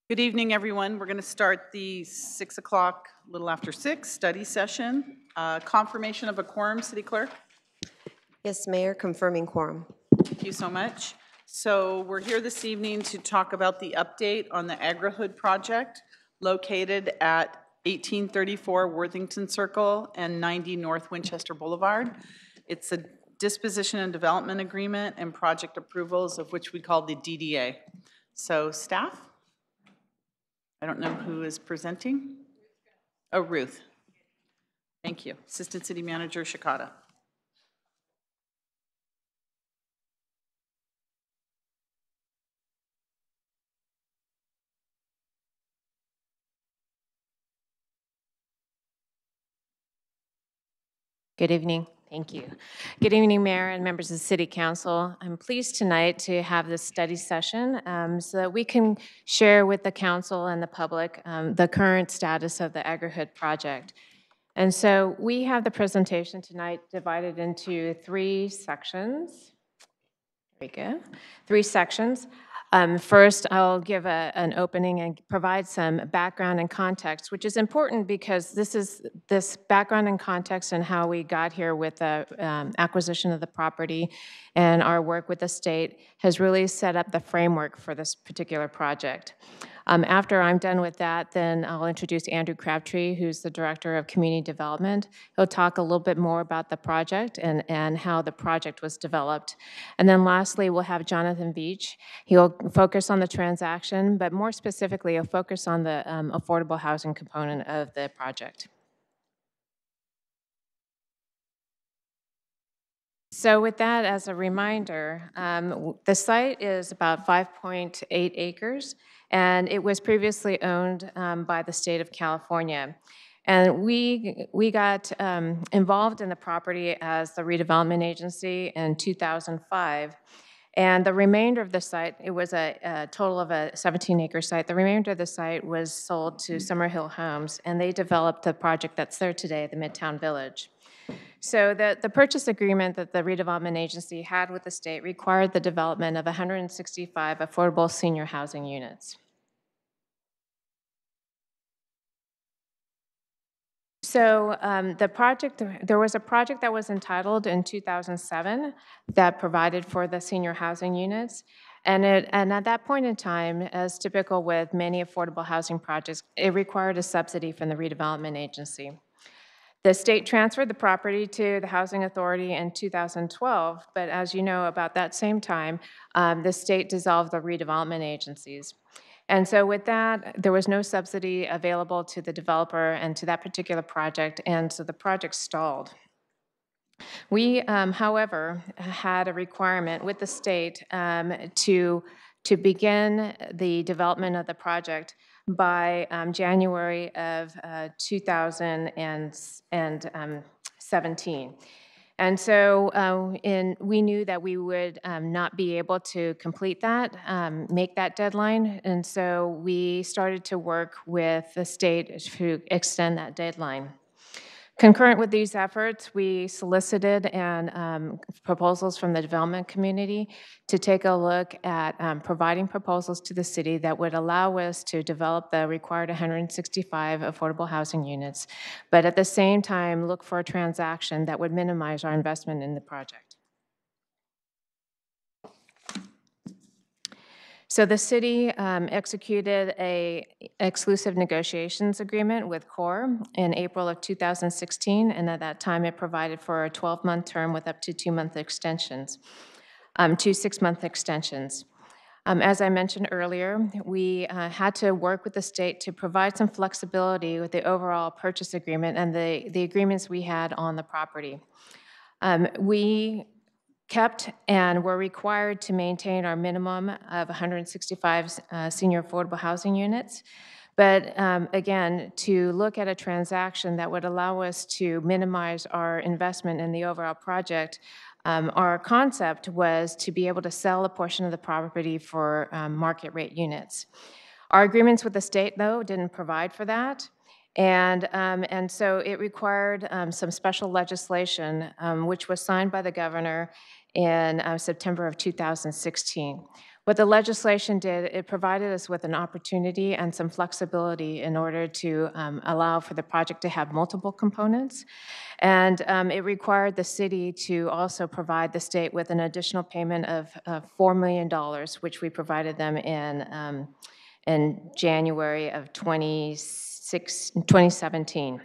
Good evening, everyone. We're going to start the 6 o'clock, a little after 6, study session. Confirmation of a quorum, City Clerk. Yes, Mayor, confirming quorum. Thank you so much. So we're here this evening to talk about the update on the Agri-Hood project located at 1834 Worthington Circle and 90 North Winchester Boulevard. It's a disposition and development agreement and project approvals, of which we call the DDA. So staff? I don't know who is presenting. Oh, Ruth. Thank you. Assistant City Manager Shikata. Good evening. Thank you. Good evening, Mayor and members of the City Council. I'm pleased tonight to have this study session so that we can share with the Council and the public the current status of the Agri-Hood project. And so we have the presentation tonight divided into 3 sections. There we go. 3 sections. First, I'll give an opening and provide some background and context, which is important because this background and context and how we got here with the acquisition of the property and our work with the state has really set up the framework for this particular project. After I'm done with that, then I'll introduce Andrew Crabtree, who's the Director of Community Development. He'll talk a little bit more about the project and how the project was developed. And then lastly, we'll have Jonathan Veach. He'll focus on the transaction, but more specifically, he'll focus on the affordable housing component of the project. So with that as a reminder, the site is about 5.8 acres, and it was previously owned by the state of California. And we got involved in the property as the redevelopment agency in 2005. And the remainder of the site, it was a total of a 17-acre site. The remainder of the site was sold to Summerhill Homes, and they developed the project that's there today, the Midtown Village. So the purchase agreement that the redevelopment agency had with the state required the development of 165 affordable senior housing units. So there was a project that was entitled in 2007 that provided for the senior housing units. And at that point in time, as typical with many affordable housing projects, it required a subsidy from the redevelopment agency. The state transferred the property to the Housing Authority in 2012, but as you know, about that same time, the state dissolved the redevelopment agencies. And so with that, there was no subsidy available to the developer and to that particular project, and so the project stalled. We, however, had a requirement with the state to begin the development of the project by January of 2017. And so we knew that we would not be able to complete that, make that deadline, and so we started to work with the state to extend that deadline. Concurrent with these efforts, we solicited proposals from the development community to take a look at providing proposals to the city that would allow us to develop the required 165 affordable housing units, but at the same time look for a transaction that would minimize our investment in the project. So the city executed an exclusive negotiations agreement with CORE in April of 2016, and at that time it provided for a 12-month term with up to 2-month extensions, 2 6-month extensions. As I mentioned earlier, we had to work with the state to provide some flexibility with the overall purchase agreement and the agreements we had on the property. We kept and were required to maintain our minimum of 165 senior affordable housing units. But again, to look at a transaction that would allow us to minimize our investment in the overall project, our concept was to be able to sell a portion of the property for market rate units. Our agreements with the state, though, didn't provide for that. And so it required some special legislation, which was signed by the governor in September of 2016. What the legislation did, it provided us with an opportunity and some flexibility in order to allow for the project to have multiple components. And it required the city to also provide the state with an additional payment of $4 million, which we provided them in January of 2017.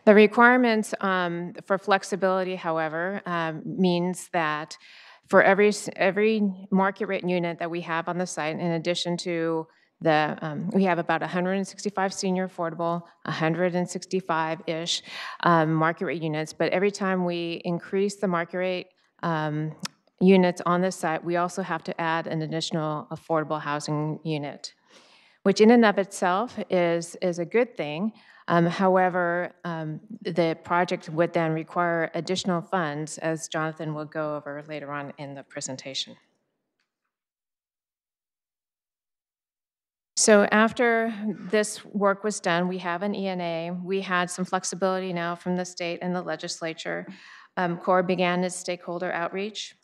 The requirements for flexibility, however, means that for every market rate unit that we have on the site, in addition to we have about 165 senior affordable, 165-ish market rate units, but every time we increase the market rate units on the site, we also have to add an additional affordable housing unit, which in and of itself is a good thing. However, the project would then require additional funds, as Jonathan will go over later on in the presentation. So after this work was done, we have an ENA. We had some flexibility now from the state and the legislature. CORE began its stakeholder outreach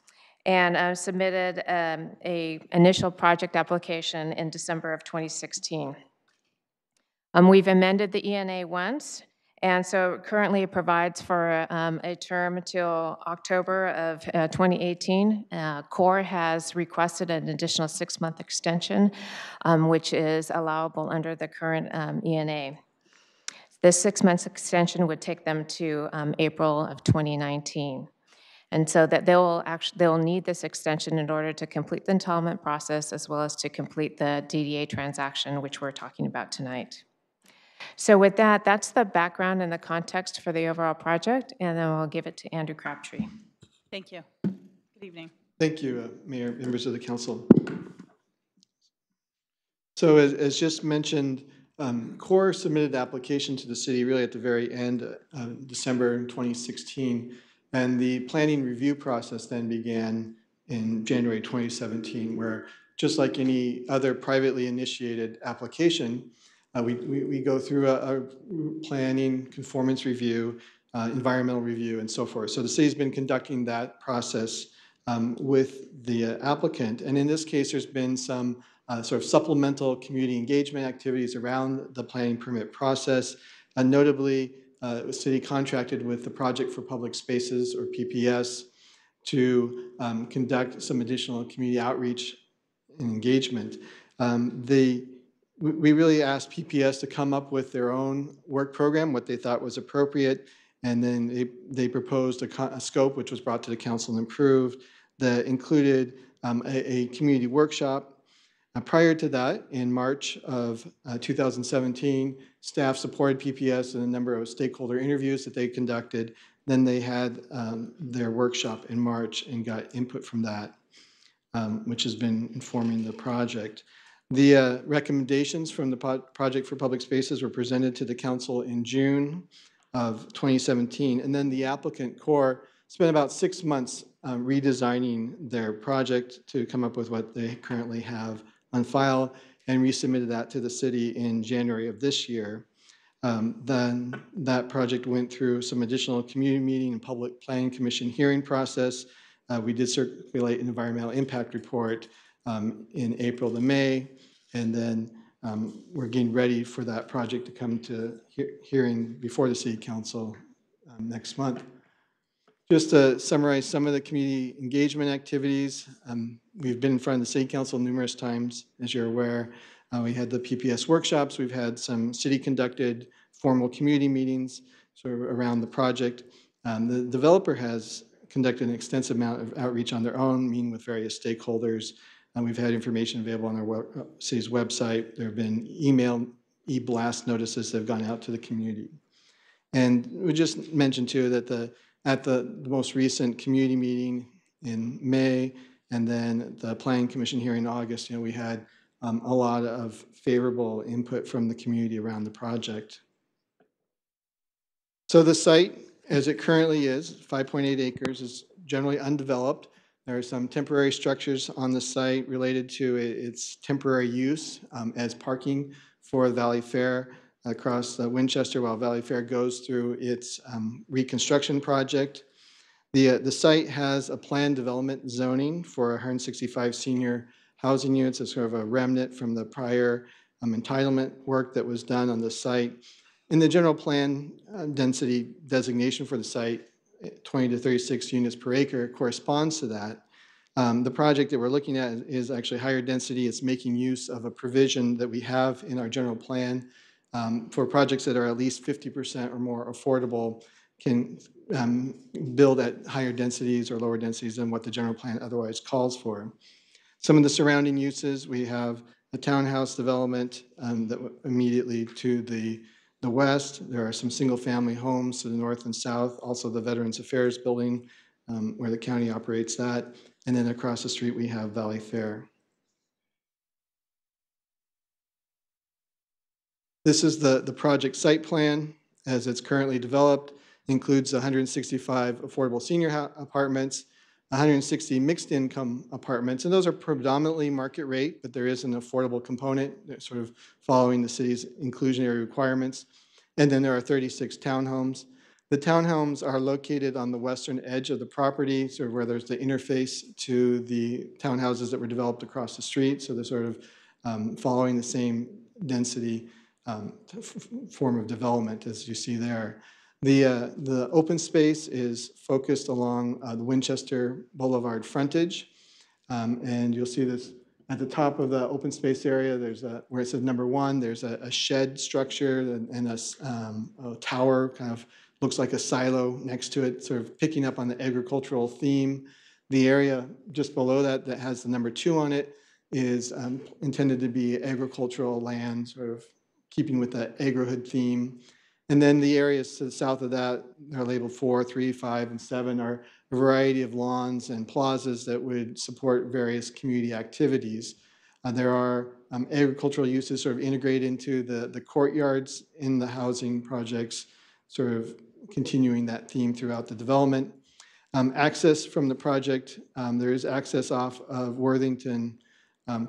and submitted a initial project application in December of 2016. We've amended the ENA once, and so currently it provides for a term until October of 2018. CORE has requested an additional 6-month extension, which is allowable under the current ENA. This 6-month extension would take them to April of 2019. And so that they'll need this extension in order to complete the entitlement process as well as to complete the DDA transaction, which we're talking about tonight. So with that, that's the background and the context for the overall project, and then we'll give it to Andrew Crabtree. Thank you. Good evening. Thank you, Mayor, members of the council. So as just mentioned, CORE submitted the application to the city really at the very end of December 2016, and the planning review process then began in January 2017, where just like any other privately initiated application, we go through a planning, conformance review, environmental review, and so forth. So the city's been conducting that process with the applicant. And in this case, there's been some sort of supplemental community engagement activities around the planning permit process. Notably, the city contracted with the Project for Public Spaces, or PPS, to conduct some additional community outreach and engagement. We really asked PPS to come up with their own work program, what they thought was appropriate, and then they proposed a scope which was brought to the council and approved that included a community workshop. Prior to that, in March of 2017, staff supported PPS in a number of stakeholder interviews that they conducted. Then they had their workshop in March and got input from that, which has been informing the project. The recommendations from the Project for Public Spaces were presented to the council in June of 2017, and then the applicant, CORE, spent about 6 months redesigning their project to come up with what they currently have on file, and resubmitted that to the city in January of this year. Then that project went through some additional community meeting and public planning commission hearing process. We did circulate an environmental impact report in April to May, and then we're getting ready for that project to come to hearing before the City Council next month. Just to summarize some of the community engagement activities, we've been in front of the City Council numerous times, as you're aware. We had the PPS workshops. We've had some city-conducted formal community meetings sort of around the project. The developer has conducted an extensive amount of outreach on their own, meeting with various stakeholders. We've had information available on our city's website. There have been email, e-blast notices that have gone out to the community. And we just mentioned too that at the most recent community meeting in May, and then the Planning Commission hearing in August, we had a lot of favorable input from the community around the project. So the site, as it currently is, 5.8 acres, is generally undeveloped. There are some temporary structures on the site related to its temporary use as parking for Valley Fair across Winchester while Valley Fair goes through its reconstruction project. The site has a planned development zoning for 165 senior housing units. It's sort of a remnant from the prior entitlement work that was done on the site. In the general plan density designation for the site, 20 to 36 units per acre corresponds to that. The project that we're looking at is actually higher density. It's making use of a provision that we have in our general plan for projects that are at least 50% or more affordable, can build at higher densities or lower densities than what the general plan otherwise calls for. Some of the surrounding uses, we have a townhouse development that immediately to the west. There are some single-family homes to the north and south, also the Veterans Affairs Building where the county operates that. And then across the street, we have Valley Fair. This is the project site plan as it's currently developed. Includes 165 affordable senior apartments, 160 mixed income apartments, and those are predominantly market rate, but there is an affordable component sort of following the city's inclusionary requirements. And then there are 36 townhomes. The townhomes are located on the western edge of the property, sort of where there's the interface to the townhouses that were developed across the street. So they're sort of following the same density form of development as you see there. The open space is focused along the Winchester Boulevard frontage. And you'll see this at the top of the open space area. There's where it says number 1, there's a shed structure and a tower, kind of looks like a silo next to it, sort of picking up on the agricultural theme. The area just below that that has the number 2 on it is intended to be agricultural land, sort of keeping with that agrihood theme. And then the areas to the south of that, they're labeled 4, 3, 5, and 7, are a variety of lawns and plazas that would support various community activities. There are agricultural uses sort of integrated into the courtyards in the housing projects, sort of continuing that theme throughout the development. Access from the project, there is access off of Worthington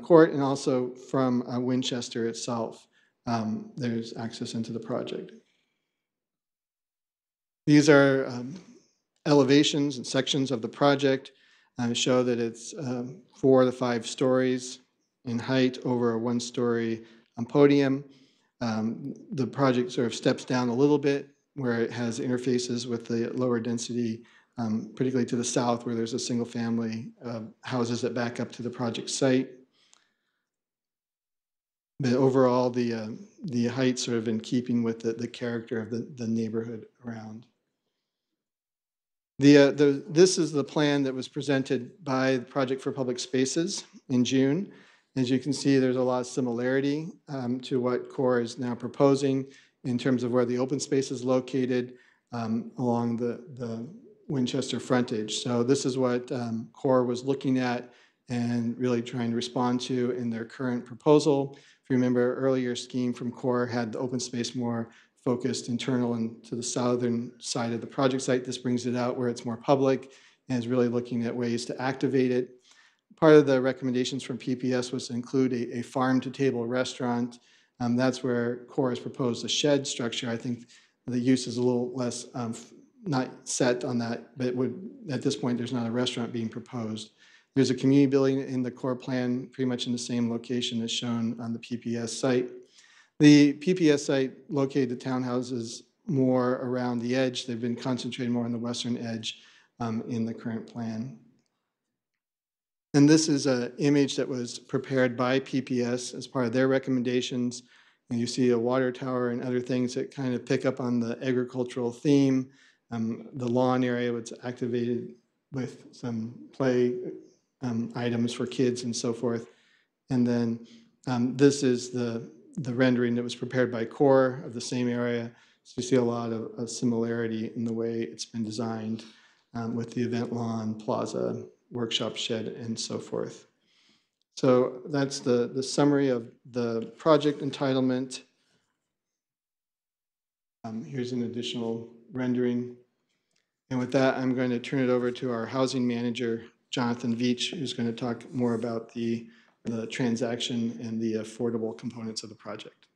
Court and also from Winchester itself. There's access into the project. These are elevations and sections of the project show that it's 4 to 5 stories in height over a 1-story podium. The project sort of steps down a little bit where it has interfaces with the lower density, particularly to the south where there's a single family houses that back up to the project site. But overall, the height sort of in keeping with the character of the neighborhood around. This is the plan that was presented by the Project for Public Spaces in June. As you can see, there's a lot of similarity to what CORE is now proposing in terms of where the open space is located along the Winchester frontage. So this is what CORE was looking at and really trying to respond to in their current proposal. If you remember, earlier scheme from CORE had the open space more focused internal and to the southern side of the project site. This brings it out where it's more public and is really looking at ways to activate it. Part of the recommendations from PPS was to include a farm-to-table restaurant. That's where CORE has proposed a shed structure. I think the use is a little less, not set on that, but at this point, there's not a restaurant being proposed. There's a community building in the CORE plan, pretty much in the same location as shown on the PPS site. The PPS site located the townhouses more around the edge. They've been concentrated more on the western edge in the current plan. And this is an image that was prepared by PPS as part of their recommendations. And you see a water tower and other things that kind of pick up on the agricultural theme. The lawn area was activated with some play items for kids and so forth. And then this is the rendering that was prepared by CORE of the same area. So you see a lot of similarity in the way it's been designed with the event lawn, plaza, workshop shed, and so forth. So that's the summary of the project entitlement. Here's an additional rendering. And with that, I'm going to turn it over to our housing manager, Jonathan Veach, who's going to talk more about the transaction and the affordable components of the project.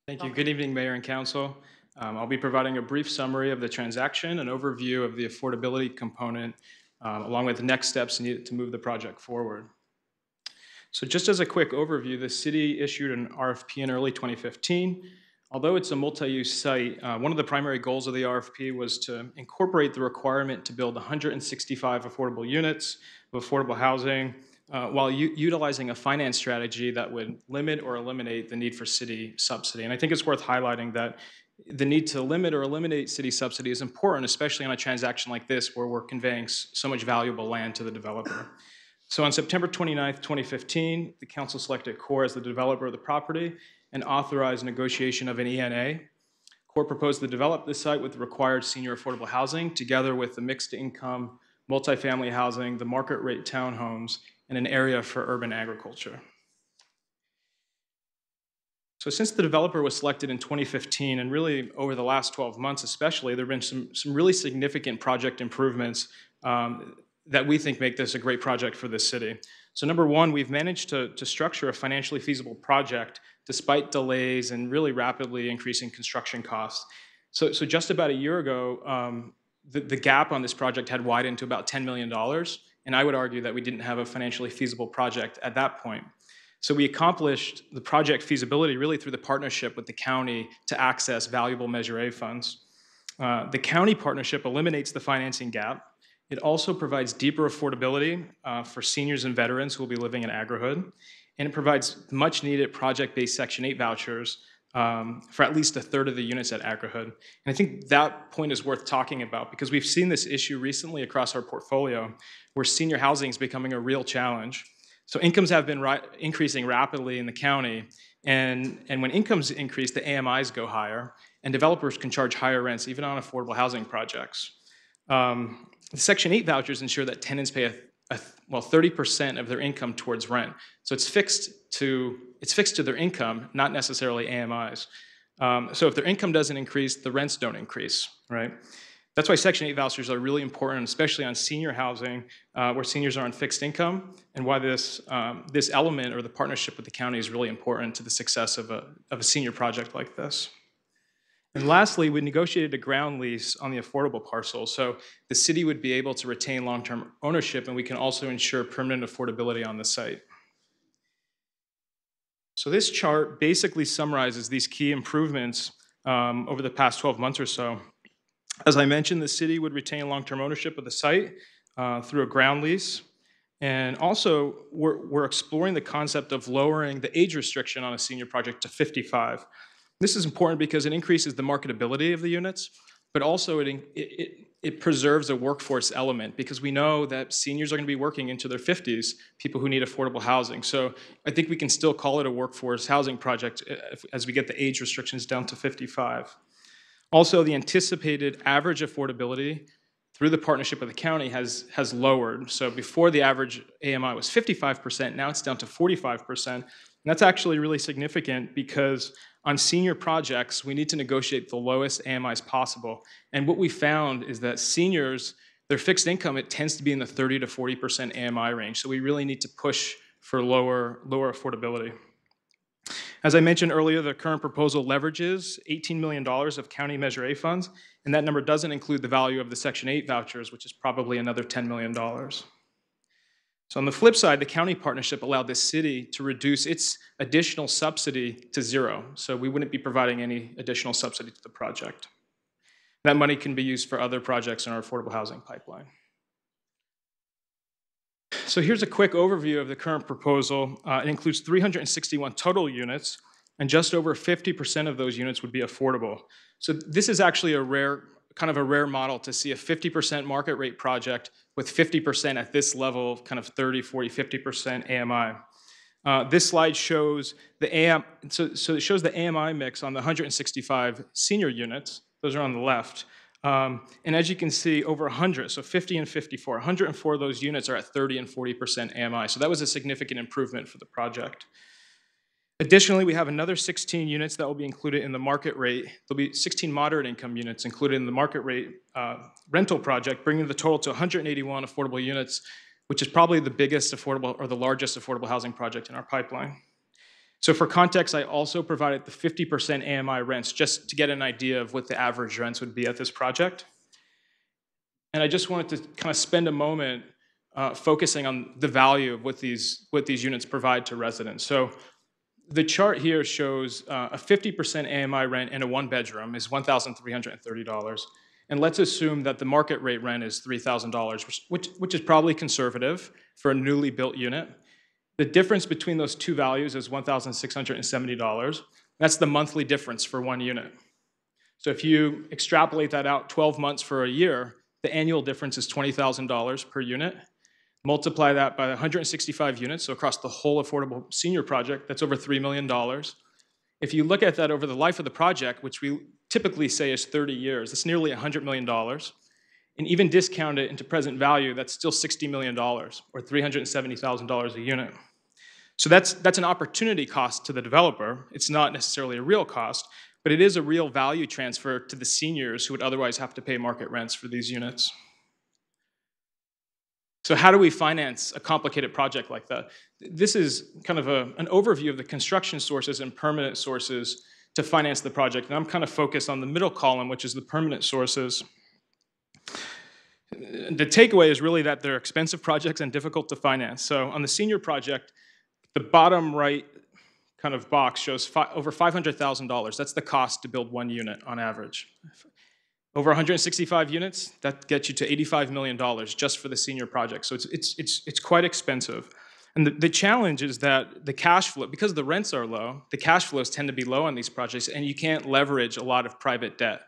Thank you. Good evening, Mayor and Council. I'll be providing a brief summary of the transaction, an overview of the affordability component, along with the next steps needed to move the project forward. So just as a quick overview, the city issued an RFP in early 2015. Although it's a multi-use site, one of the primary goals of the RFP was to incorporate the requirement to build 165 affordable units of affordable housing while utilizing a finance strategy that would limit or eliminate the need for city subsidy. And I think it's worth highlighting that the need to limit or eliminate city subsidy is important, especially on a transaction like this where we're conveying so much valuable land to the developer. So on September 29th, 2015, the council selected CORE as the developer of the property and authorized negotiation of an ENA. CORE proposed to develop this site with the required senior affordable housing, together with the mixed income, multifamily housing, the market rate townhomes, and an area for urban agriculture. So since the developer was selected in 2015, and really over the last 12 months especially, there have been some really significant project improvements that we think make this a great project for the city. So number one, we've managed to structure a financially feasible project despite delays and really rapidly increasing construction costs. So just about a year ago, the gap on this project had widened to about $10 million, and I would argue that we didn't have a financially feasible project at that point. So we accomplished the project feasibility really through the partnership with the county to access valuable Measure A funds. The county partnership eliminates the financing gap. It also provides deeper affordability for seniors and veterans who will be living in Agri-Hood, and it provides much-needed project-based Section 8 vouchers for at least a third of the units at Agri-Hood. And I think that point is worth talking about because we've seen this issue recently across our portfolio where senior housing is becoming a real challenge. So incomes have been increasing rapidly in the county, and when incomes increase, the AMIs go higher, and developers can charge higher rents even on affordable housing projects. The Section 8 vouchers ensure that tenants pay 30% of their income towards rent. So it's fixed to their income, not necessarily AMIs. So if their income doesn't increase, the rents don't increase, right? That's why Section 8 vouchers are really important, especially on senior housing, where seniors are on fixed income, and why this element or the partnership with the county is really important to the success of a senior project like this. And lastly, we negotiated a ground lease on the affordable parcel, so the city would be able to retain long-term ownership, and we can also ensure permanent affordability on the site. So this chart basically summarizes these key improvements over the past 12 months or so. As I mentioned, the city would retain long-term ownership of the site through a ground lease. And also, we're exploring the concept of lowering the age restriction on a senior project to 55. This is important because it increases the marketability of the units, but also it preserves a workforce element because we know that seniors are going to be working into their 50s, people who need affordable housing. So I think we can still call it a workforce housing project as we get the age restrictions down to 55. Also, the anticipated average affordability through the partnership with the county has lowered. So before the average AMI was 55%, now it's down to 45%. And that's actually really significant because on senior projects, we need to negotiate the lowest AMIs possible. And what we found is that seniors, their fixed income, it tends to be in the 30 to 40% AMI range. So we really need to push for lower affordability. As I mentioned earlier, the current proposal leverages $18 million of county Measure A funds, and that number doesn't include the value of the Section 8 vouchers, which is probably another $10 million. So on the flip side, the county partnership allowed the city to reduce its additional subsidy to zero, so we wouldn't be providing any additional subsidy to the project. That money can be used for other projects in our affordable housing pipeline. So here's a quick overview of the current proposal. It includes 361 total units, and just over 50% of those units would be affordable. So this is actually a rare model to see a 50% market rate project with 50% at this level, kind of 30, 40, 50% AMI. This slide shows the it shows the AMI mix on the 165 senior units. Those are on the left. And as you can see, over 100, so 50 and 54, 104 of those units are at 30 and 40% AMI. So that was a significant improvement for the project. Additionally, we have another 16 units that will be included in the market rate. There'll be 16 moderate income units included in the market rate rental project, bringing the total to 181 affordable units, which is probably the biggest affordable or the largest affordable housing project in our pipeline. So for context, I also provided the 50% AMI rents just to get an idea of what the average rents would be at this project. And I just wanted to kind of spend a moment focusing on the value of what these units provide to residents. So the chart here shows a 50% AMI rent in a one-bedroom is $1,330. And let's assume that the market rate rent is $3,000, which is probably conservative for a newly built unit. The difference between those two values is $1,670. That's the monthly difference for one unit. So if you extrapolate that out 12 months for a year, the annual difference is $20,000 per unit. Multiply that by 165 units, so across the whole affordable senior project, that's over $3 million. If you look at that over the life of the project, which we typically say is 30 years, that's nearly $100 million. And even discount it into present value, that's still $60 million, or $370,000 a unit. So that's an opportunity cost to the developer. It's not necessarily a real cost, but it is a real value transfer to the seniors who would otherwise have to pay market rents for these units. So how do we finance a complicated project like that? This is kind of an overview of the construction sources and permanent sources to finance the project. And I'm kind of focused on the middle column, which is the permanent sources. The takeaway is really that they're expensive projects and difficult to finance. So on the senior project, the bottom right kind of box shows over $500,000. That's the cost to build one unit on average. Over 165 units, that gets you to $85 million just for the senior project. So it's quite expensive. And the challenge is that the cash flow, because the rents are low, the cash flows tend to be low on these projects, and you can't leverage a lot of private debt.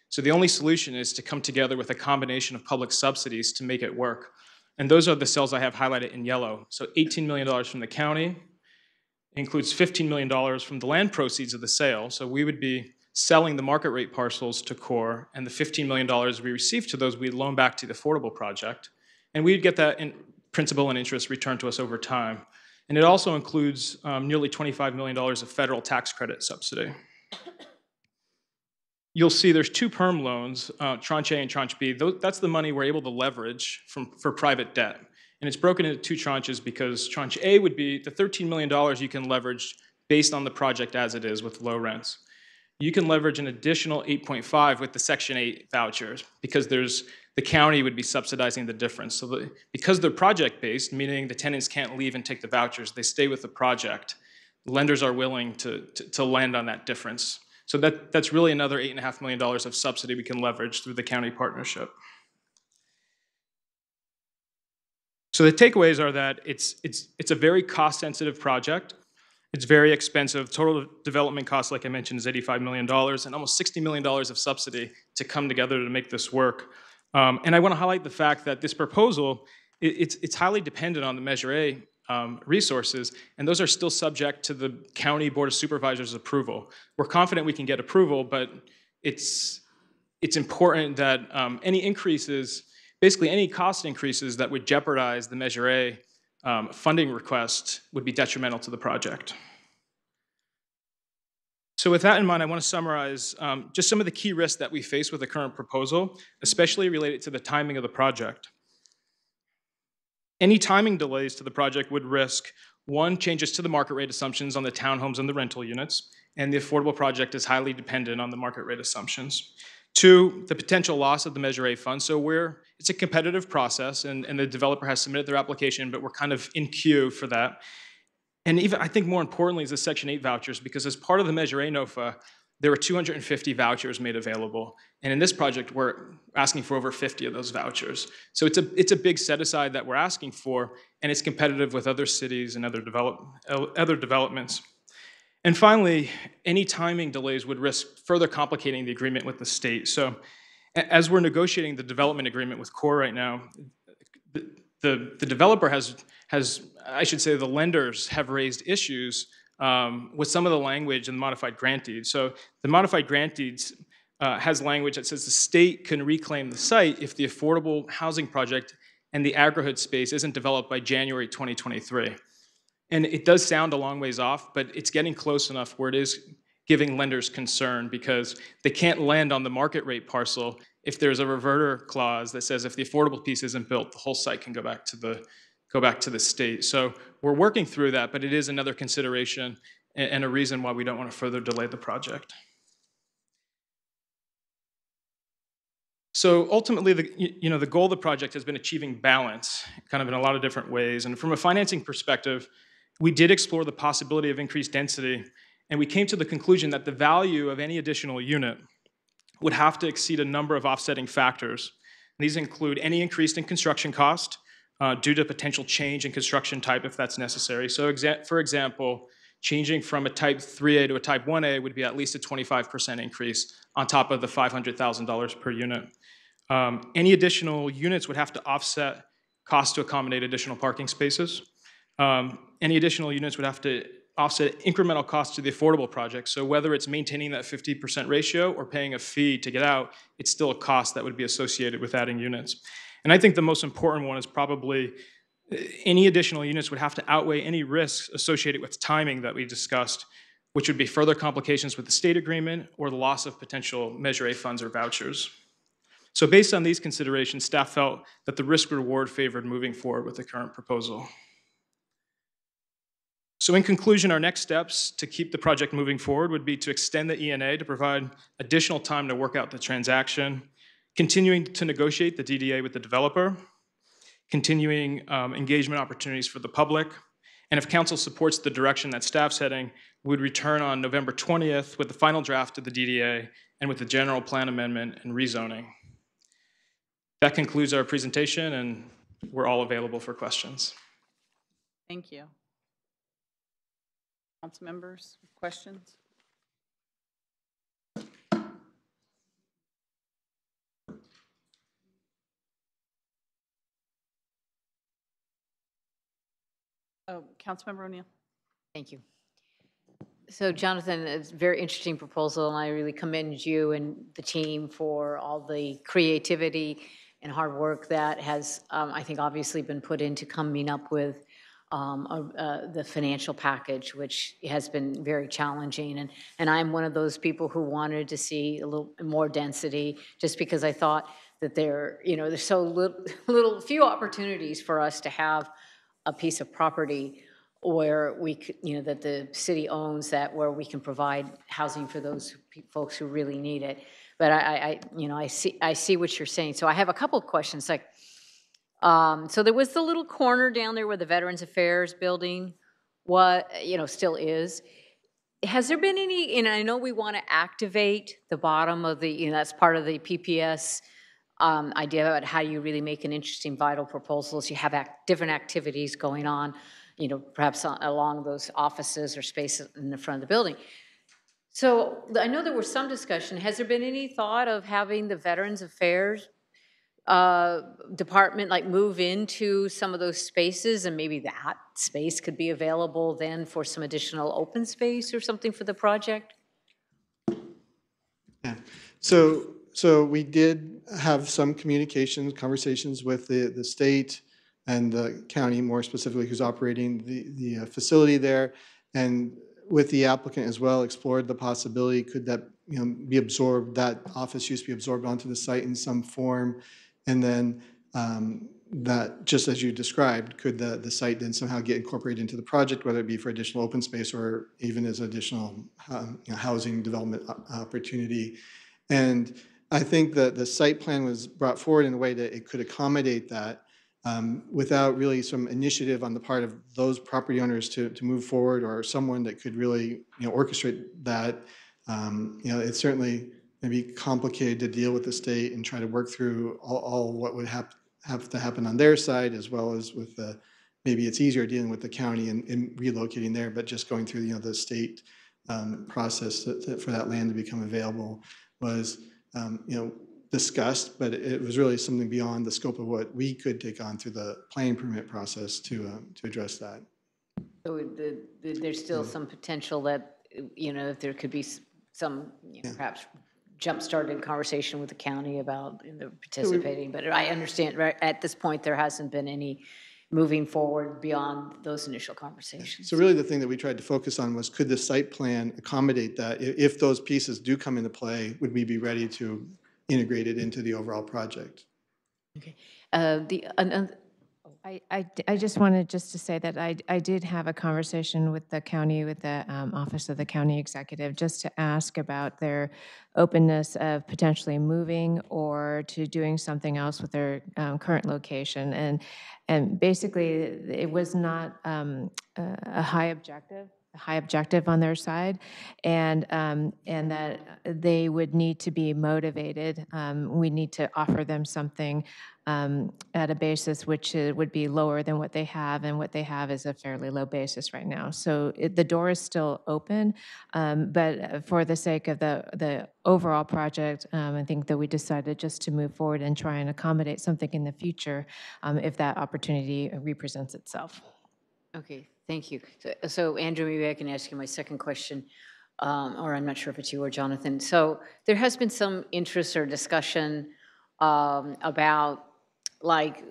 So the only solution is to come together with a combination of public subsidies to make it work. And those are the cells I have highlighted in yellow. So $18 million from the county, includes $15 million from the land proceeds of the sale. So we would be selling the market rate parcels to CORE, and the $15 million we received to those, we'd loan back to the affordable project. And we'd get that in principal and interest returned to us over time. And it also includes nearly $25 million of federal tax credit subsidy. You'll see there's two perm loans, Tranche A and Tranche B. That's the money we're able to leverage for private debt. And it's broken into two tranches because Tranche A would be the $13 million you can leverage based on the project as it is with low rents. You can leverage an additional 8.5 with the Section 8 vouchers because the county would be subsidizing the difference. So because they're project-based, meaning the tenants can't leave and take the vouchers, they stay with the project. Lenders are willing to lend on that difference. So that's really another $8.5 million of subsidy we can leverage through the county partnership. So the takeaways are that it's a very cost-sensitive project. It's very expensive. Total development cost, like I mentioned, is $85 million and almost $60 million of subsidy to come together to make this work. And I want to highlight the fact that this proposal, it's highly dependent on the Measure A resources, and those are still subject to the County Board of Supervisors' approval. We're confident we can get approval, but it's important that any increases, basically any cost increases that would jeopardize the Measure A funding request would be detrimental to the project. So with that in mind, I want to summarize just some of the key risks that we face with the current proposal, especially related to the timing of the project. Any timing delays to the project would risk, one, changes to the market rate assumptions on the townhomes and the rental units, and the affordable project is highly dependent on the market rate assumptions. Two, the potential loss of the Measure A funds. So it's a competitive process, and the developer has submitted their application, but we're kind of in queue for that. And even, I think more importantly, is the Section 8 vouchers, because as part of the Measure A NOFA, there were 250 vouchers made available. And in this project, we're asking for over 50 of those vouchers. So it's a big set-aside that we're asking for, and it's competitive with other cities and other developments. And finally, any timing delays would risk further complicating the agreement with the state. So as we're negotiating the development agreement with CORE right now, the developer has, I should say the lenders have raised issues with some of the language in the modified grant deed. So the modified grant deeds has language that says the state can reclaim the site if the affordable housing project and the agri-hood space isn't developed by January 2023. And it does sound a long ways off, but it's getting close enough where it is giving lenders concern because they can't lend on the market rate parcel if there's a reverter clause that says if the affordable piece isn't built, the whole site can go back to the state. So we're working through that, but it is another consideration. and a reason why we don't want to further delay the project. So ultimately, the goal of the project has been achieving balance, kind of in a lot of different ways. And from a financing perspective, we did explore the possibility of increased density, and we came to the conclusion that the value of any additional unit would have to exceed a number of offsetting factors. These include any increase in construction cost due to potential change in construction type if that's necessary. So for example, changing from a type 3A to a type 1A would be at least a 25% increase on top of the $500,000 per unit. Any additional units would have to offset costs to accommodate additional parking spaces. Any additional units would have to offset incremental costs to the affordable project. So whether it's maintaining that 50% ratio or paying a fee to get out, it's still a cost that would be associated with adding units. And I think the most important one is probably any additional units would have to outweigh any risks associated with timing that we discussed, which would be further complications with the state agreement or the loss of potential Measure A funds or vouchers. So based on these considerations, staff felt that the risk-reward favored moving forward with the current proposal. So in conclusion, our next steps to keep the project moving forward would be to extend the ENA to provide additional time to work out the transaction, continuing to negotiate the DDA with the developer, continuing engagement opportunities for the public, and if council supports the direction that staff's heading, we would return on November 20th with the final draft of the DDA and with the general plan amendment and rezoning. That concludes our presentation, and we're all available for questions. Thank you. Council members, questions? Oh, Councilmember O'Neill. Thank you. So Jonathan, it's a very interesting proposal, and I really commend you and the team for all the creativity and hard work that has, I think, obviously been put into coming up with the financial package, which has been very challenging. And I'm one of those people who wanted to see a little more density, just because I thought that there's so few opportunities for us to have a piece of property where we could, that the city owns, that where we can provide housing for those folks who really need it. But I see what you're saying. So I have a couple of questions. Like, so there was the little corner down there where the Veterans Affairs building, still is. Has there been any? And I know we want to activate the bottom of the, that's part of the PPS. Idea about how you really make an interesting, vital proposals. You have different activities going on, perhaps along those offices or spaces in the front of the building. So I know there was some discussion. Has there been any thought of having the Veterans Affairs department move into some of those spaces, and maybe that space could be available then for some additional open space or something for the project? Yeah. So we did have some conversations with the state and the county, more specifically, who's operating the facility there, and with the applicant as well, explored the possibility, could that be absorbed, that office use be absorbed onto the site in some form, and then that, just as you described, could the site then somehow get incorporated into the project, whether it be for additional open space or even as additional housing development opportunity. And I think that the site plan was brought forward in a way that it could accommodate that without really some initiative on the part of those property owners to move forward, or someone that could really orchestrate that. It's certainly maybe complicated to deal with the state and try to work through all what would have to happen on their side, as well as with maybe it's easier dealing with the county and relocating there, but just going through the state process for that land to become available was discussed, but it was really something beyond the scope of what we could take on through the planning permit process to address that. So there's still some potential that if there could be some perhaps jump-started conversation with the county about participating. But I understand right at this point there hasn't been any moving forward beyond those initial conversations. So really the thing that we tried to focus on was, could the site plan accommodate that? If those pieces do come into play, would we be ready to integrate it into the overall project? Okay. I just wanted just to say that I did have a conversation with the county, with the Office of the County Executive, just to ask about their openness of potentially moving or to doing something else with their current location. And basically, it was not a high objective on their side, and that they would need to be motivated. We need to offer them something at a basis which would be lower than what they have, and what they have is a fairly low basis right now. So the door is still open, but for the sake of the overall project, I think that we decided just to move forward and try and accommodate something in the future if that opportunity represents itself. Okay, thank you. So Andrew, maybe I can ask you my second question, or I'm not sure if it's you or Jonathan. So there has been some interest or discussion about like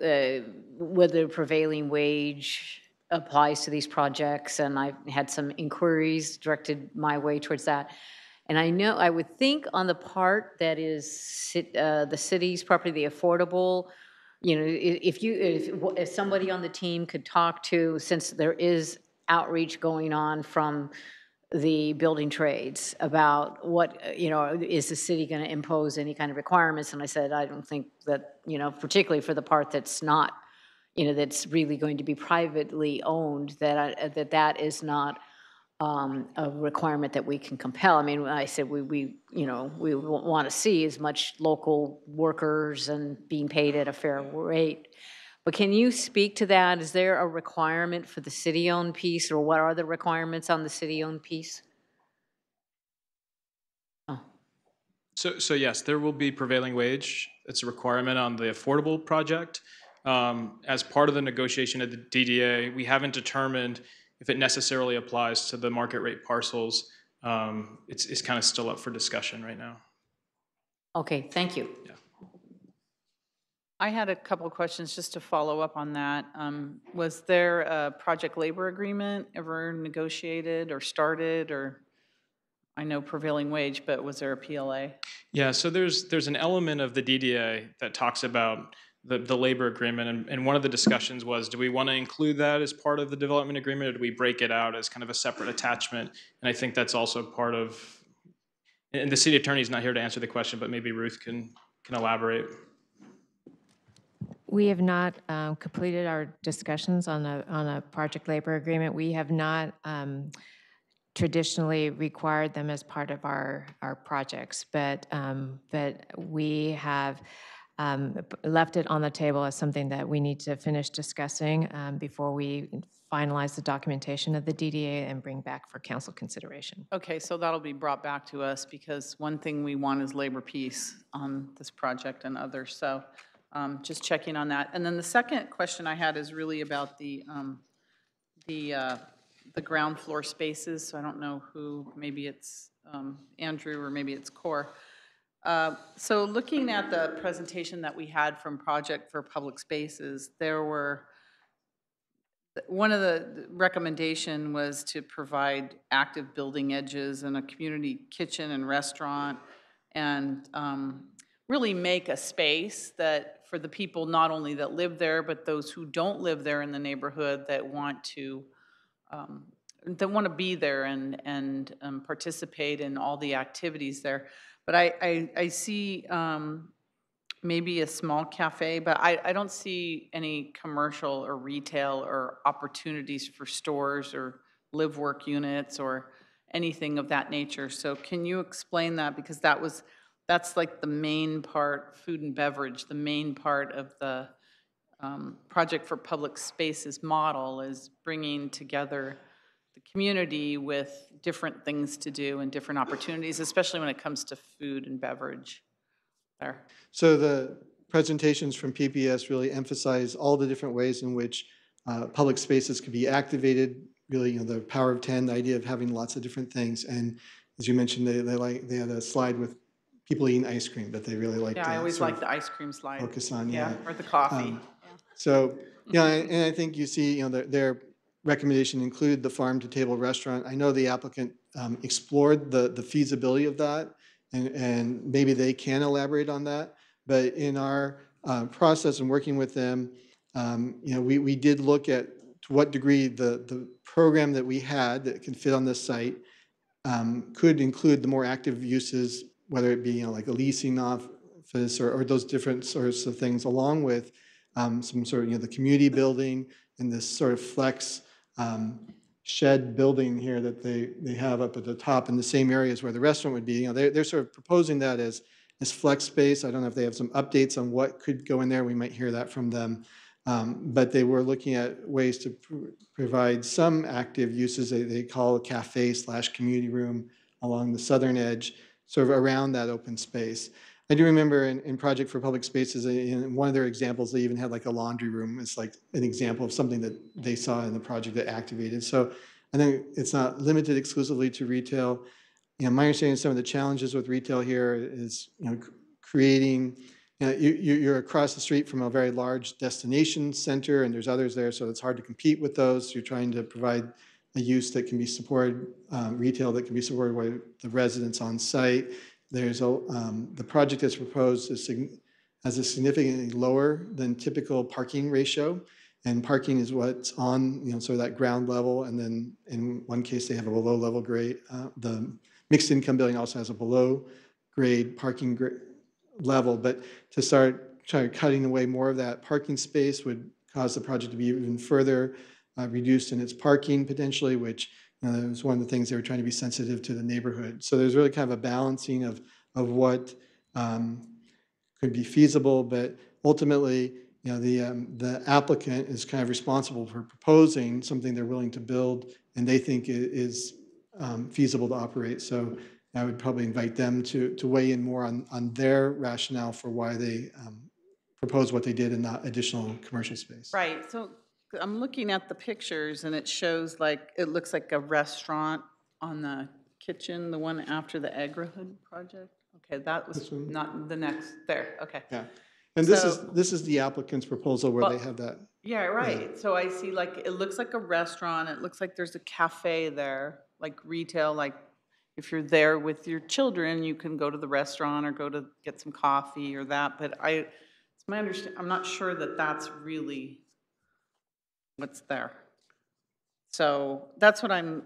whether prevailing wage applies to these projects, and I've had some inquiries directed my way towards that. And I know, I would think on the part that is the city's property, the affordable, you know, if somebody on the team could talk to, since there is outreach going on from the building trades about what, you know, is the city going to impose any kind of requirements? And I said, I don't think that, you know, particularly for the part that's not, you know, that's really going to be privately owned, that is not a requirement that we can compel. I mean, I said we you know, we want to see as much local workers and being paid at a fair rate. But can you speak to that? Is there a requirement for the city-owned piece, or what are the requirements on the city-owned piece? Oh. So yes, there will be prevailing wage. It's a requirement on the affordable project. As part of the negotiation of the DDA, we haven't determined if it necessarily applies to the market rate parcels. It's kind of still up for discussion right now. Okay, thank you. Yeah. I had a couple of questions just to follow up on that. Was there a project labor agreement ever negotiated or started, or I know prevailing wage, but was there a PLA? Yeah, so there's an element of the DDA that talks about the labor agreement, and one of the discussions was, do we want to include that as part of the development agreement, or do we break it out as kind of a separate attachment? And I think that's also part of, and the city attorney is not here to answer the question, but maybe Ruth can elaborate. We have not completed our discussions on a project labor agreement. We have not traditionally required them as part of our projects, but we have left it on the table as something that we need to finish discussing before we finalize the documentation of the DDA and bring back for council consideration. Okay, so that'll be brought back to us, because one thing we want is labor peace on this project and others. So just checking on that. And then the second question I had is really about the ground floor spaces. So I don't know who, maybe it's Andrew or maybe it's Core. So looking at the presentation that we had from Project for Public Spaces, there were, one of the recommendation was to provide active building edges and a community kitchen and restaurant, and really make a space that for the people not only that live there, but those who don't live there in the neighborhood that want to be there and participate in all the activities there. But I see maybe a small cafe, but I don't see any commercial or retail or opportunities for stores or live work units or anything of that nature. So can you explain that? Because that's like the main part, food and beverage, the main part of the Project for Public Spaces model is bringing together the community with different things to do and different opportunities, especially when it comes to food and beverage there. So the presentations from PPS really emphasize all the different ways in which public spaces can be activated, really, you know, the power of 10, the idea of having lots of different things. And as you mentioned, they had a slide with people eating ice cream that they really liked. Yeah, I always like the ice cream slide. Focus on, yeah. Or the coffee. So, yeah, and I think you see, you know, their recommendation included the farm-to-table restaurant. I know the applicant explored the feasibility of that, and maybe they can elaborate on that. But in our process and working with them, we did look at to what degree the program that we had that can fit on this site could include the more active uses, whether it be like a leasing office or those different sorts of things, along with some sort of the community building and this sort of flex shed building here that they have up at the top in the same areas where the restaurant would be. They're sort of proposing that as flex space. I don't know if they have some updates on what could go in there. We might hear that from them. But they were looking at ways to provide some active uses they call a cafe/community room along the southern edge, sort of around that open space. I do remember in Project for Public Spaces, in one of their examples, they even had like a laundry room. It's like an example of something that they saw in the project that activated. So I think it's not limited exclusively to retail. My understanding of some of the challenges with retail here is, creating, you're across the street from a very large destination center, and there's others there, so it's hard to compete with those. You're trying to provide a use that can be supported, retail that can be supported by the residents on site. There's the project that's proposed has a significantly lower than typical parking ratio, and parking is what's on sort of that ground level, and then in one case they have a below level grade. The mixed income building also has a below grade parking level, but to start cutting away more of that parking space would cause the project to be even further reduced in its parking potentially, which was one of the things they were trying to be sensitive to the neighborhood. So there's really kind of a balancing of what could be feasible, but ultimately, the applicant is kind of responsible for proposing something they're willing to build and they think is feasible to operate. So I would probably invite them to weigh in more on their rationale for why they proposed what they did and not additional commercial space. Right. So I'm looking at the pictures and it shows it looks like a restaurant on the kitchen, the one after the Agri-Hood project. Okay, that was not the next there. Okay. Yeah. And this is the applicant's proposal where they have that. Yeah, right. So I see it looks like a restaurant. It looks like there's a cafe there, like retail, like if you're there with your children, you can go to the restaurant or go to get some coffee or that. But it's my understanding, I'm not sure that that's really what's there. So that's what I'm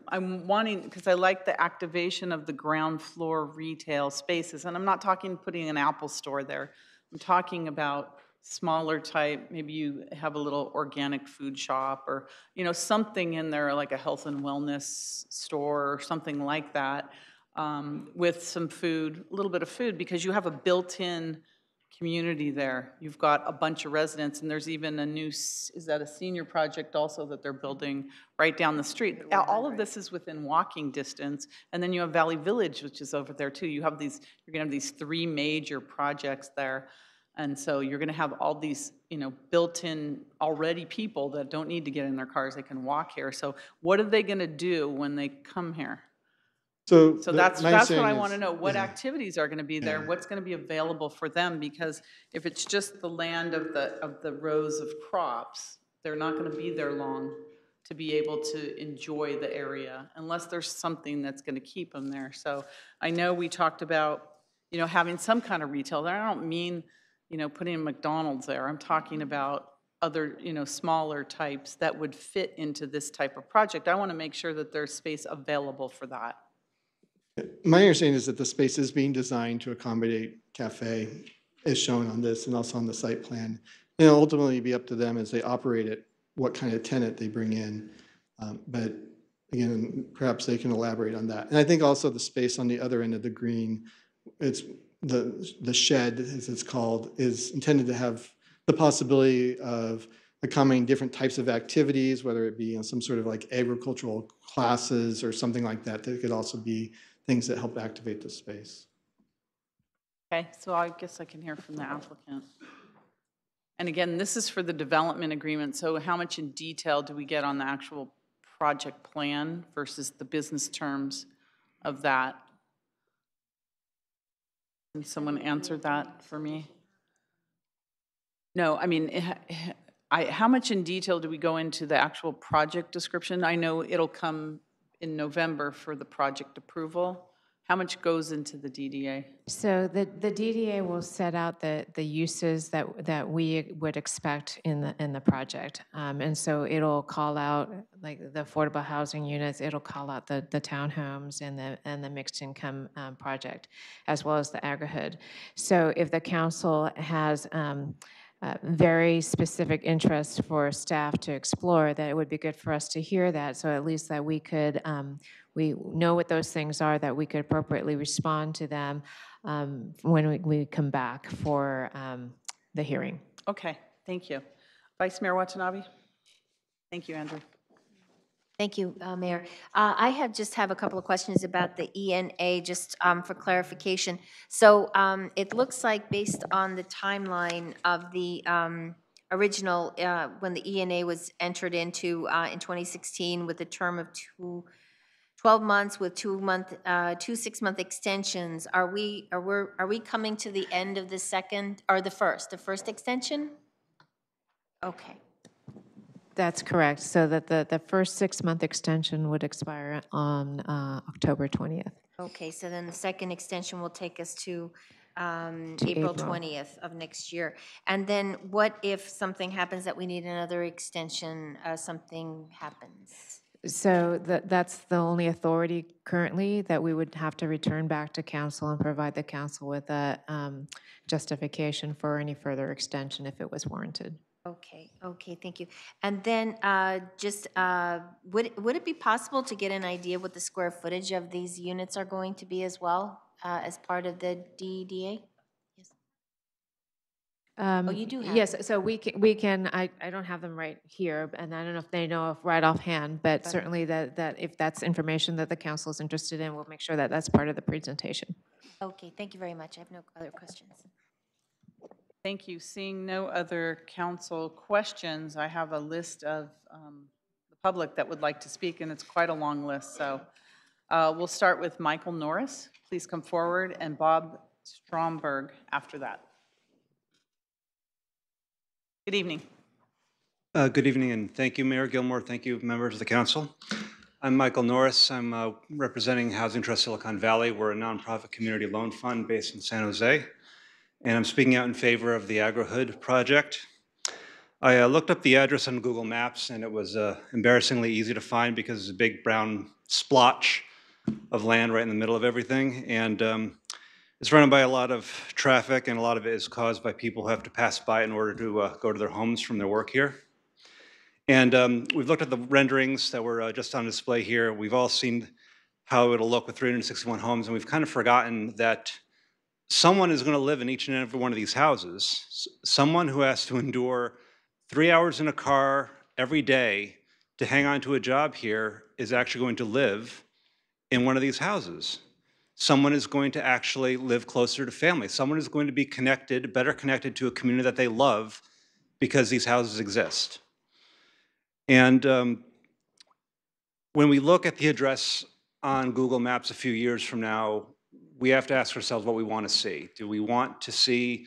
wanting, because I like the activation of the ground floor retail spaces. And I'm not talking putting an Apple store there. I'm talking about smaller type, maybe you have a little organic food shop or, something in there like a health and wellness store or something like that, with some food, a little bit of food, because you have a built-in community there. You've got a bunch of residents, and there's even a new, is that a senior project also that they're building right down the street? All of this is within walking distance, and then you have Valley Village, which is over there too. You're gonna have these 3 major projects there, and so you're gonna have all these, built-in already people that don't need to get in their cars, they can walk here. So what are they gonna do when they come here? So that's what I want to know. What activities are going to be there? What's going to be available for them? Because if it's just the land of the rows of crops, they're not going to be there long to be able to enjoy the area unless there's something that's going to keep them there. So I know we talked about having some kind of retail there. I don't mean putting a McDonald's there. I'm talking about other smaller types that would fit into this type of project. I want to make sure that there's space available for that. My understanding is that the space is being designed to accommodate cafe, as shown on this and also on the site plan. And it'll ultimately be up to them as they operate it, what kind of tenant they bring in. But again, perhaps they can elaborate on that. And I think also the space on the other end of the green, it's the shed, as it's called, is intended to have the possibility of accommodating different types of activities, whether it be some sort of like agricultural classes or something like that. That could also be things that help activate the space. Okay, so I guess I can hear from the applicant. And again, this is for the development agreement, so how much in detail do we get on the actual project plan versus the business terms of that? Can someone answer that for me? No, I mean, how much in detail do we go into the actual project description? I know it'll come in November for the project approval, How much goes into the DDA? So the DDA will set out the uses that we would expect in the project. And so it'll call out like the affordable housing units, it'll call out the townhomes and the mixed income project, as well as the agri-hood. So if the council has very specific interests for staff to explore, that it would be good for us to hear that, so at least that we could, we know what those things are, that we could appropriately respond to them when we come back for the hearing. Okay, thank you. Vice Mayor Watanabe? Thank you, Andrew. Thank you, Mayor. I just have a couple of questions about the ENA, just for clarification. So it looks like based on the timeline of the original, when the ENA was entered into in 2016 with a term of 12 months with two 6-month extensions, are we coming to the end of the second, or the first extension? Okay. That's correct. So that the first 6-month extension would expire on October 20th. Okay, so then the second extension will take us to To April April. 20th of next year. And then what if something happens that we need another extension, something happens? So that's the only authority currently, that we would have to return back to council and provide the council with a justification for any further extension if it was warranted. Okay, thank you. And then would it be possible to get an idea what the square footage of these units are going to be as well, as part of the DDA? Yes. You do have Yes, them. so we can, I don't have them right here, and I don't know if they know right offhand, but certainly that if that's information that the council is interested in, we'll make sure that that's part of the presentation. Okay, thank you very much. I have no other questions. Thank you. Seeing no other council questions, I have a list of the public that would like to speak, and it's quite a long list. So we'll start with Michael Norris. Please come forward, and Bob Stromberg after that. Good evening. Good evening, and thank you, Mayor Gilmore. Thank you, members of the council. I'm Michael Norris. I'm representing Housing Trust Silicon Valley. We're a nonprofit community loan fund based in San Jose, and I'm speaking out in favor of the agri-hood project. I looked up the address on Google Maps, and it was embarrassingly easy to find because it's a big brown splotch of land right in the middle of everything, and it's surrounded by a lot of traffic, and a lot of it is caused by people who have to pass by in order to go to their homes from their work here. And we've looked at the renderings that were just on display here. We've all seen how it'll look with 361 homes, and we've kind of forgotten that someone is going to live in each and every one of these houses. Someone who has to endure 3 hours in a car every day to hang on to a job here is actually going to live in one of these houses. Someone is going to actually live closer to family. Someone is going to be connected, better connected to a community that they love because these houses exist. And when we look at the address on Google Maps a few years from now, we have to ask ourselves what we want to see. Do we want to see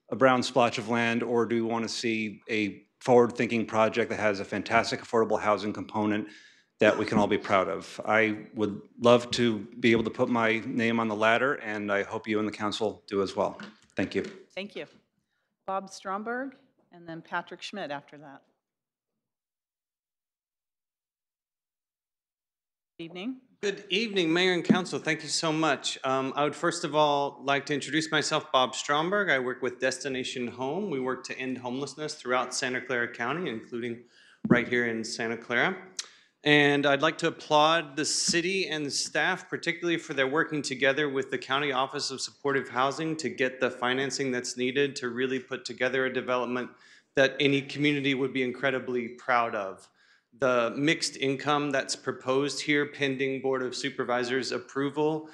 a brown splotch of land, or do we want to see a forward-thinking project that has a fantastic affordable housing component that we can all be proud of? I would love to be able to put my name on the latter, and I hope you and the council do as well. Thank you. Thank you. Bob Stromberg, and then Patrick Schmidt after that. Good evening. Good evening, Mayor and Council. Thank you so much. I would first of all like to introduce myself, Bob Stromberg. I work with Destination Home. We work to end homelessness throughout Santa Clara County, including right here in Santa Clara. And I'd like to applaud the city and the staff, particularly for their working together with the County Office of Supportive Housing to get the financing that's needed to really put together a development that any community would be incredibly proud of. The mixed income that's proposed here pending Board of Supervisors approval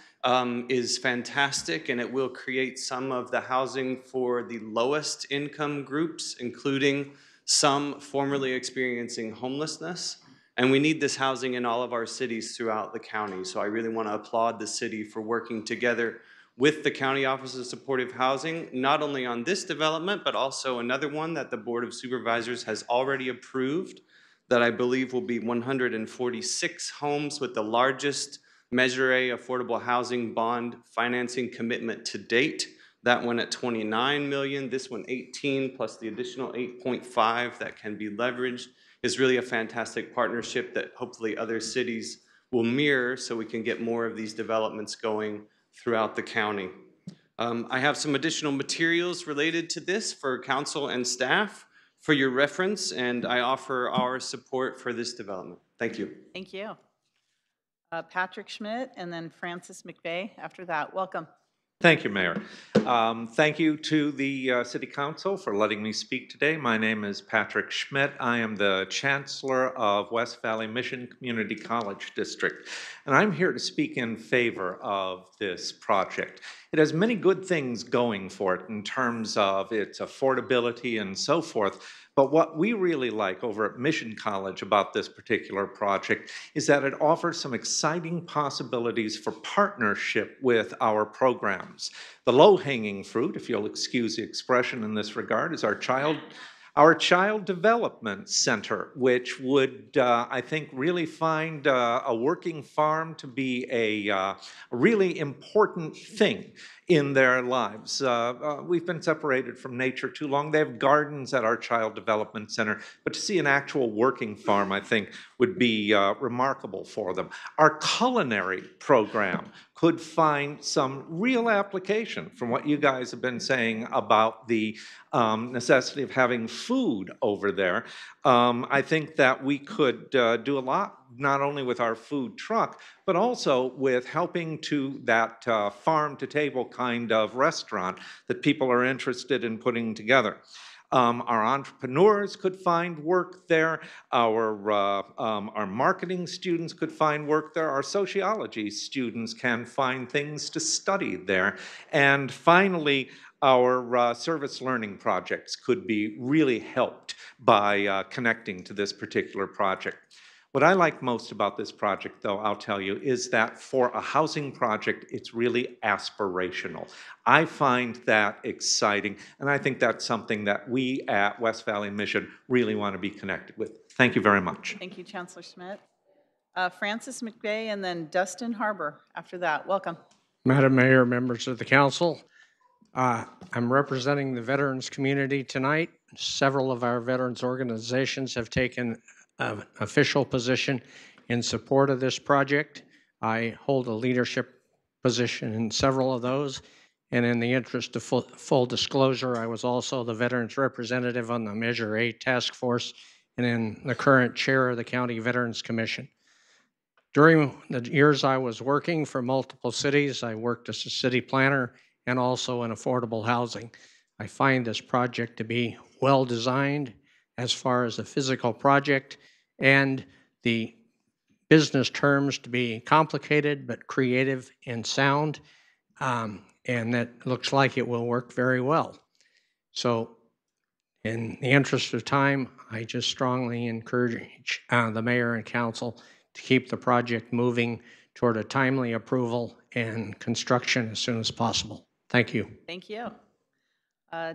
is fantastic, and it will create some of the housing for the lowest income groups, including some formerly experiencing homelessness. And we need this housing in all of our cities throughout the county. So I really want to applaud the city for working together with the County Office of Supportive Housing, not only on this development, but also another one that the Board of Supervisors has already approved that I believe will be 146 homes with the largest Measure A affordable housing bond financing commitment to date. That one at 29 million, this one 18 plus the additional 8.5 that can be leveraged is really a fantastic partnership that hopefully other cities will mirror so we can get more of these developments going throughout the county. I have some additional materials related to this for council and staff for your reference, and I offer our support for this development. Thank you. Thank you. Patrick Schmidt and then Francis McVeigh after that. Welcome. Thank you, Mayor. Thank you to the City Council for letting me speak today. My name is Patrick Schmidt. I am the Chancellor of West Valley Mission Community College District, and I'm here to speak in favor of this project. It has many good things going for it in terms of its affordability and so forth. But what we really like over at Mission College about this particular project is that it offers some exciting possibilities for partnership with our programs. The low-hanging fruit, if you'll excuse the expression in this regard, is our Child Development Center, which would, I think, really find a working farm to be a really important thing in their lives. We've been separated from nature too long. They have gardens at our Child Development Center, but to see an actual working farm, I think, would be remarkable for them. Our culinary program could find some real application from what you guys have been saying about the necessity of having food over there. I think that we could do a lot, not only with our food truck, but also with helping to that farm-to-table kind of restaurant that people are interested in putting together. Our entrepreneurs could find work there. Our marketing students could find work there. Our sociology students can find things to study there. And finally, our service learning projects could be really helped by connecting to this particular project. What I like most about this project, though, I'll tell you, is that for a housing project, it's really aspirational. I find that exciting, and I think that's something that we at West Valley Mission really want to be connected with. Thank you very much. Thank you, Chancellor Schmidt. Francis McVeigh and then Dustin Harbour after that. Welcome. Madam Mayor, members of the council, I'm representing the veterans community tonight. Several of our veterans organizations have taken an official position in support of this project. I hold a leadership position in several of those. And in the interest of full disclosure, I was also the veterans representative on the Measure A task force and in the current chair of the County Veterans Commission. During the years I was working for multiple cities, I worked as a city planner and also in affordable housing. I find this project to be well designed as far as the physical project and the business terms to be complicated but creative and sound, and that looks like it will work very well. So in the interest of time, I just strongly encourage the mayor and council to keep the project moving toward a timely approval and construction as soon as possible. Thank you. Thank you.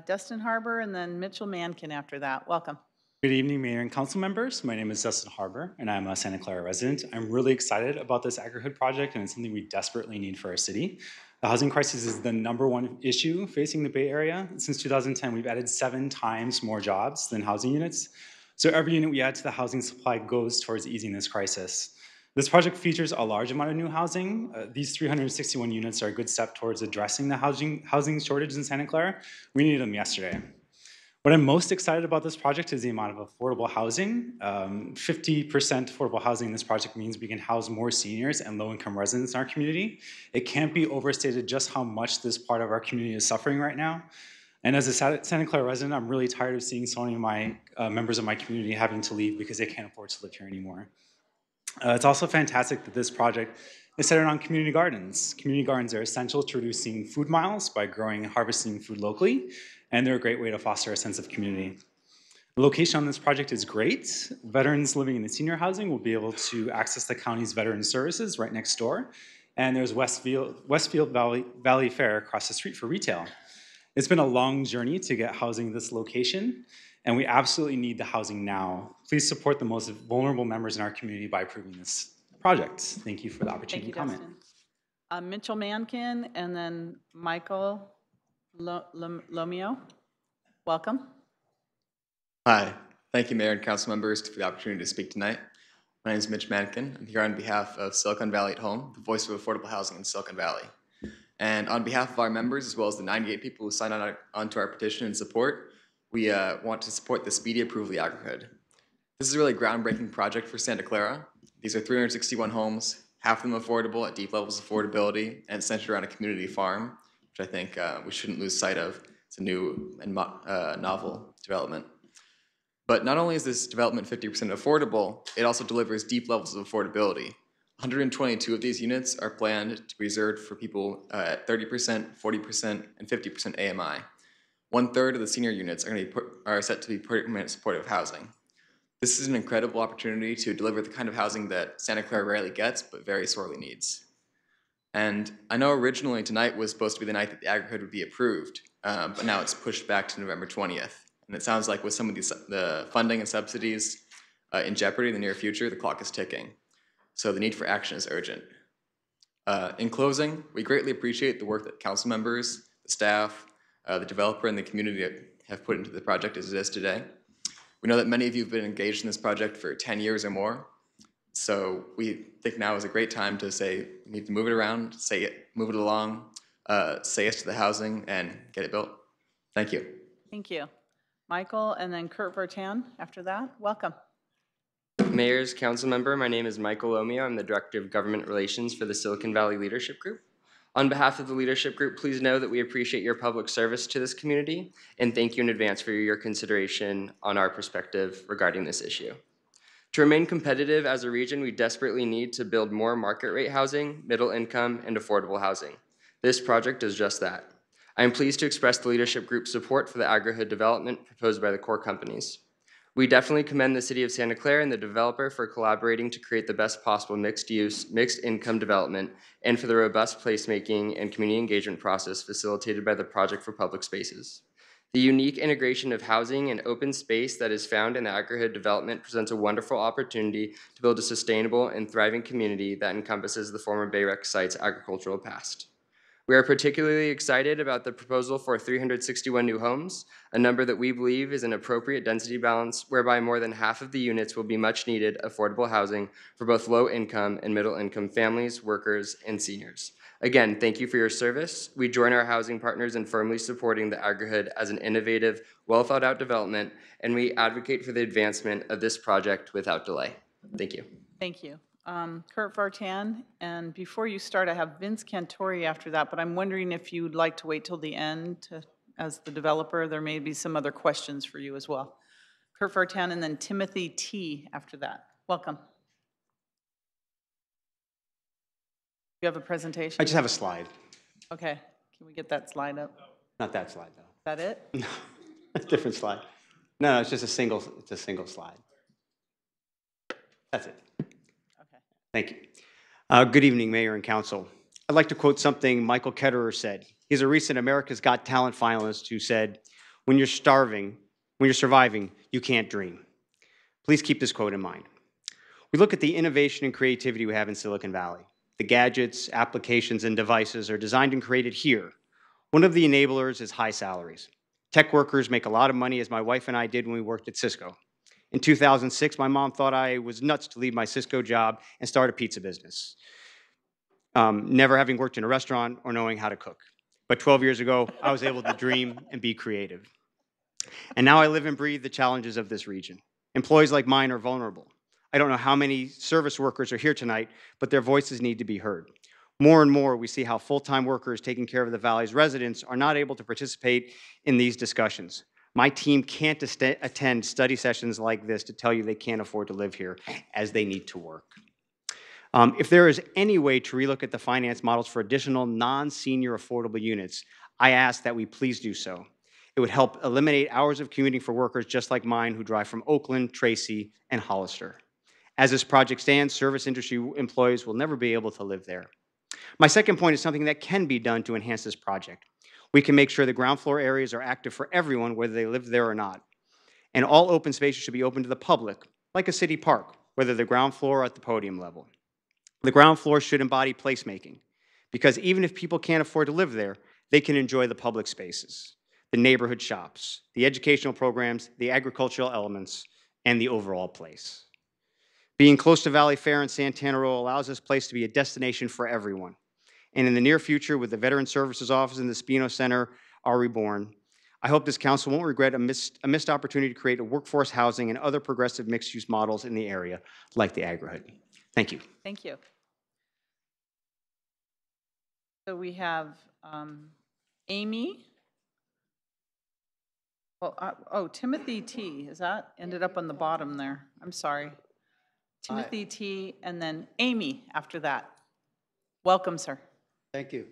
Dustin Harbour and then Mitchell Mankin after that. Welcome. Good evening, Mayor and Council members. My name is Dustin Harbour, and I'm a Santa Clara resident. I'm really excited about this AgriHood project, and it's something we desperately need for our city. The housing crisis is the #1 issue facing the Bay Area. Since 2010, we've added 7 times more jobs than housing units. So every unit we add to the housing supply goes towards easing this crisis. This project features a large amount of new housing. These 361 units are a good step towards addressing the housing shortage in Santa Clara. We needed them yesterday. What I'm most excited about this project is the amount of affordable housing. 50% affordable housing in this project means we can house more seniors and low-income residents in our community. It can't be overstated just how much this part of our community is suffering right now. And as a Santa Clara resident, I'm really tired of seeing so many of my members of my community having to leave because they can't afford to live here anymore. It's also fantastic that this project is centered on community gardens. Community gardens are essential to reducing food miles by growing and harvesting food locally, and they're a great way to foster a sense of community. The location on this project is great. Veterans living in the senior housing will be able to access the county's veteran services right next door, and there's Westfield Valley Fair across the street for retail. It's been a long journey to get housing this location, and we absolutely need the housing now. Please support the most vulnerable members in our community by approving this project. project. Thank you for the opportunity Thank you, to comment. Destin. Mitchell Mankin and then Michael Lomio. Welcome. Hi. Thank you, Mayor and council members, for the opportunity to speak tonight. My name is Mitch Mankin. I'm here on behalf of Silicon Valley at Home, the voice of affordable housing in Silicon Valley. And on behalf of our members, as well as the 98 people who signed onto our petition in support, we want to support the speedy approval of the AgriHood. This is a really groundbreaking project for Santa Clara. These are 361 homes, half of them affordable at deep levels of affordability, and centered around a community farm, which I think we shouldn't lose sight of. It's a new and novel development. But not only is this development 50% affordable, it also delivers deep levels of affordability. 122 of these units are planned to be reserved for people at 30%, 40%, and 50% AMI. 1/3 of the senior units are set to be permanent supportive housing. This is an incredible opportunity to deliver the kind of housing that Santa Clara rarely gets, but very sorely needs. And I know originally tonight was supposed to be the night that the AgriHood would be approved, but now it's pushed back to November 20th. And it sounds like with some of the funding and subsidies in jeopardy in the near future, the clock is ticking. So the need for action is urgent. In closing, we greatly appreciate the work that council members, the staff, the developer, and the community have put into the project as it is today. We know that many of you have been engaged in this project for 10 years or more. So we think now is a great time to say we need to move it around, move it along, say yes to the housing, and get it built. Thank you. Thank you. Michael, and then Kurt Vertan after that. Welcome. Mayor's council member, my name is Michael Lomio. I'm the Director of Government Relations for the Silicon Valley Leadership Group. On behalf of the leadership group, please know that we appreciate your public service to this community, and thank you in advance for your consideration on our perspective regarding this issue. To remain competitive as a region, we desperately need to build more market rate housing, middle income, and affordable housing. This project does just that. I am pleased to express the leadership group's support for the AgriHood development proposed by the core companies. We definitely commend the City of Santa Clara and the developer for collaborating to create the best possible mixed-use, mixed-income development and for the robust placemaking and community engagement process facilitated by the Project for Public Spaces. The unique integration of housing and open space that is found in the AgriHood development presents a wonderful opportunity to build a sustainable and thriving community that encompasses the former Bayrex site's agricultural past. We are particularly excited about the proposal for 361 new homes, a number that we believe is an appropriate density balance whereby more than half of the units will be much needed affordable housing for both low income and middle income families, workers, and seniors. Again, thank you for your service. We join our housing partners in firmly supporting the AgriHood as an innovative, well thought out development, and we advocate for the advancement of this project without delay. Thank you. Thank you. Kurt Vartan, and before you start, I have Vince Cantori after that, but I'm wondering if you'd like to wait till the end as the developer. There may be some other questions for you as well. Kurt Vartan and then Timothy T. after that. Welcome. You have a presentation? I just have a slide. Okay. Can we get that slide up? Not that slide, though. Is that it? No, it's a different slide. No, it's just a single slide. That's it. Okay. Thank you. Good evening, Mayor and Council. I'd like to quote something Michael Ketterer said. He's a recent America's Got Talent finalist who said, when you're surviving, you can't dream. Please keep this quote in mind. We look at the innovation and creativity we have in Silicon Valley. The gadgets, applications, and devices are designed and created here. One of the enablers is high salaries. Tech workers make a lot of money, as my wife and I did when we worked at Cisco. In 2006, my mom thought I was nuts to leave my Cisco job and start a pizza business, never having worked in a restaurant or knowing how to cook. But 12 years ago, I was able to dream and be creative. And now I live and breathe the challenges of this region. Employees like mine are vulnerable. I don't know how many service workers are here tonight, but their voices need to be heard. More and more, we see how full-time workers taking care of the Valley's residents are not able to participate in these discussions. My team can't attend study sessions like this to tell you they can't afford to live here, as they need to work. If there is any way to relook at the finance models for additional non-senior affordable units, I ask that we please do so. It would help eliminate hours of commuting for workers just like mine who drive from Oakland, Tracy, and Hollister. As this project stands, service industry employees will never be able to live there. My second point is something that can be done to enhance this project. We can make sure the ground floor areas are active for everyone, whether they live there or not. And all open spaces should be open to the public, like a city park, whether the ground floor or at the podium level. The ground floor should embody placemaking, because even if people can't afford to live there, they can enjoy the public spaces, the neighborhood shops, the educational programs, the agricultural elements, and the overall place. Being close to Valley Fair and Santana Row allows this place to be a destination for everyone. And in the near future, with the Veteran Services Office and the Spino Center are reborn, I hope this council won't regret a missed opportunity to create a workforce housing and other progressive mixed-use models in the area, like the Agri-Hood. Thank you. Thank you. So we have Amy. Well, Timothy T. Is that ended up on the bottom there? I'm sorry. Timothy T. and then Amy after that. Welcome, sir. Thank you.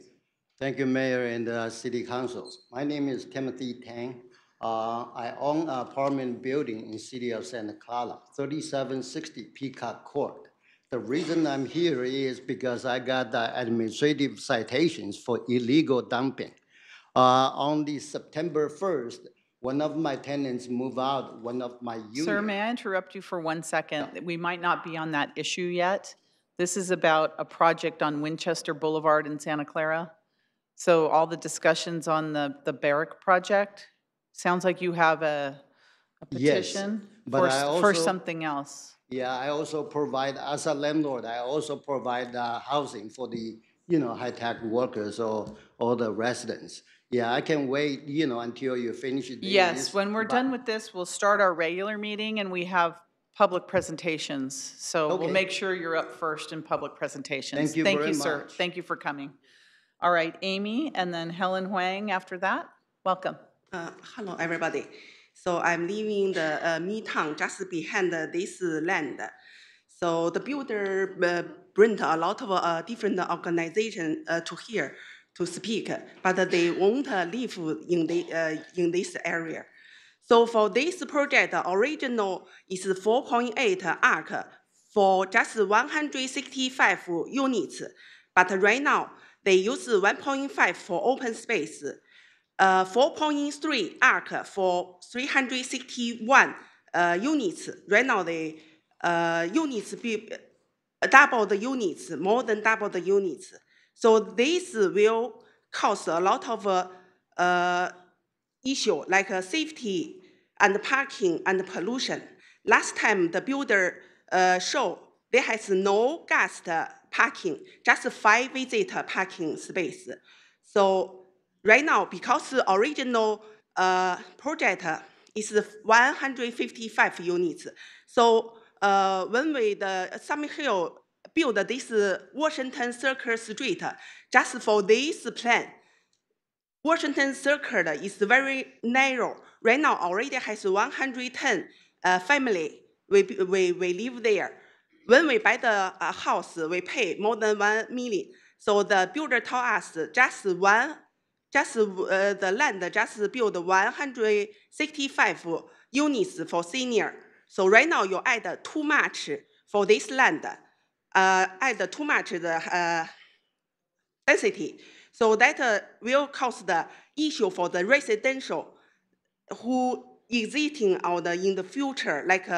Thank you, Mayor and City Councils. My name is Timothy Tang. I own an apartment building in the city of Santa Clara, 3760 Peacock Court. The reason I'm here is because I got the administrative citations for illegal dumping. On the September 1st, one of my tenants moved out, one of my units. Sir, may I interrupt you for 1 second? We might not be on that issue yet. This is about a project on Winchester Boulevard in Santa Clara. So all the discussions on the Barrack project, sounds like you have a petition. Yes, but for something else. Yeah, I also provide, as a landlord, I also provide housing for the, high-tech workers or the residents. Yeah, I can wait, until you finish it. Yes, when we're done with this, we'll start our regular meeting and we have public presentations. So we'll make sure you're up first in public presentations. Thank you very much. Sir. Thank you for coming. All right, Amy, and then Helen Huang after that. Welcome. Hello, everybody. So I'm leaving the Midtown just behind this land. So the builder bring a lot of different organizations to here to speak, but they won't live in this area. So for this project, the original is 4.8 arc for just 165 units, but right now they use 1.5 for open space. 4.3 arc for 361 units. Right now, the units be double the units, more than double the units. So this will cause a lot of issue like safety and parking and pollution. Last time the builder showed there has no guest parking, just 5 visitor parking space. So right now, because the original project is 155 units, so when the Summit Hill build this Washington Circle Street, just for this plan, Washington Circle is very narrow. Right now, already has 110 family. We live there. When we buy the house, we pay more than 1 million. So the builder told us the land just build 165 units for senior. So right now you add too much for this land, add too much the density. So that will cause the issue for the residential who existing out in the future. Like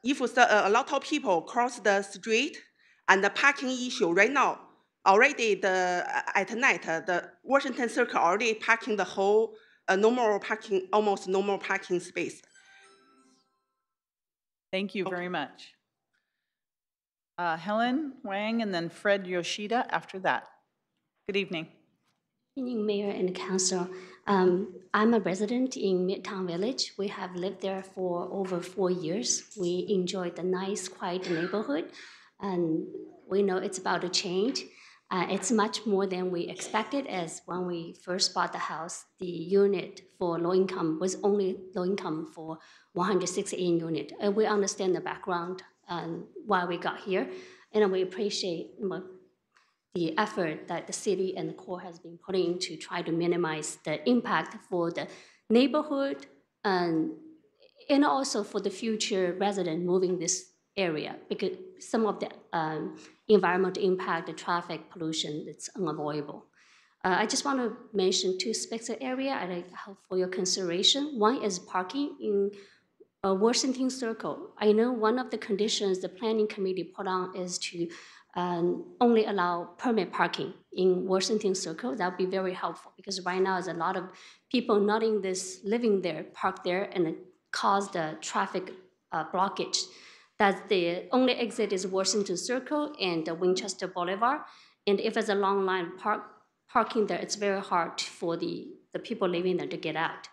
if a lot of people cross the street and the parking issue right now, already at night, the Washington Circle already parking the whole almost normal parking space. Thank you very much. Helen Wang and then Fred Yoshida after that. Good evening. Good evening, Mayor and Council. I'm a resident in Midtown Village. We have lived there for over 4 years. We enjoy the nice, quiet neighborhood, and we know it's about to change. It's much more than we expected, as when we first bought the house, the unit for low income was only low income for 168 unit. And we understand the background and why we got here, and we appreciate the effort that the city and the Corps has been putting to try to minimize the impact for the neighborhood and also for the future resident moving this area, because some of the environmental impact, the traffic pollution, it's unavoidable. I just want to mention 2 specific areas I hope for your consideration. One is parking in Washington Circle, I know one of the conditions the planning committee put on is to only allow permit parking in Washington Circle. That would be very helpful because right now there's a lot of people not in this living there, park there, and it cause the traffic blockage. That's the only exit is Washington Circle and Winchester Boulevard. And if it's a long line parking there, it's very hard for the people living there to get out.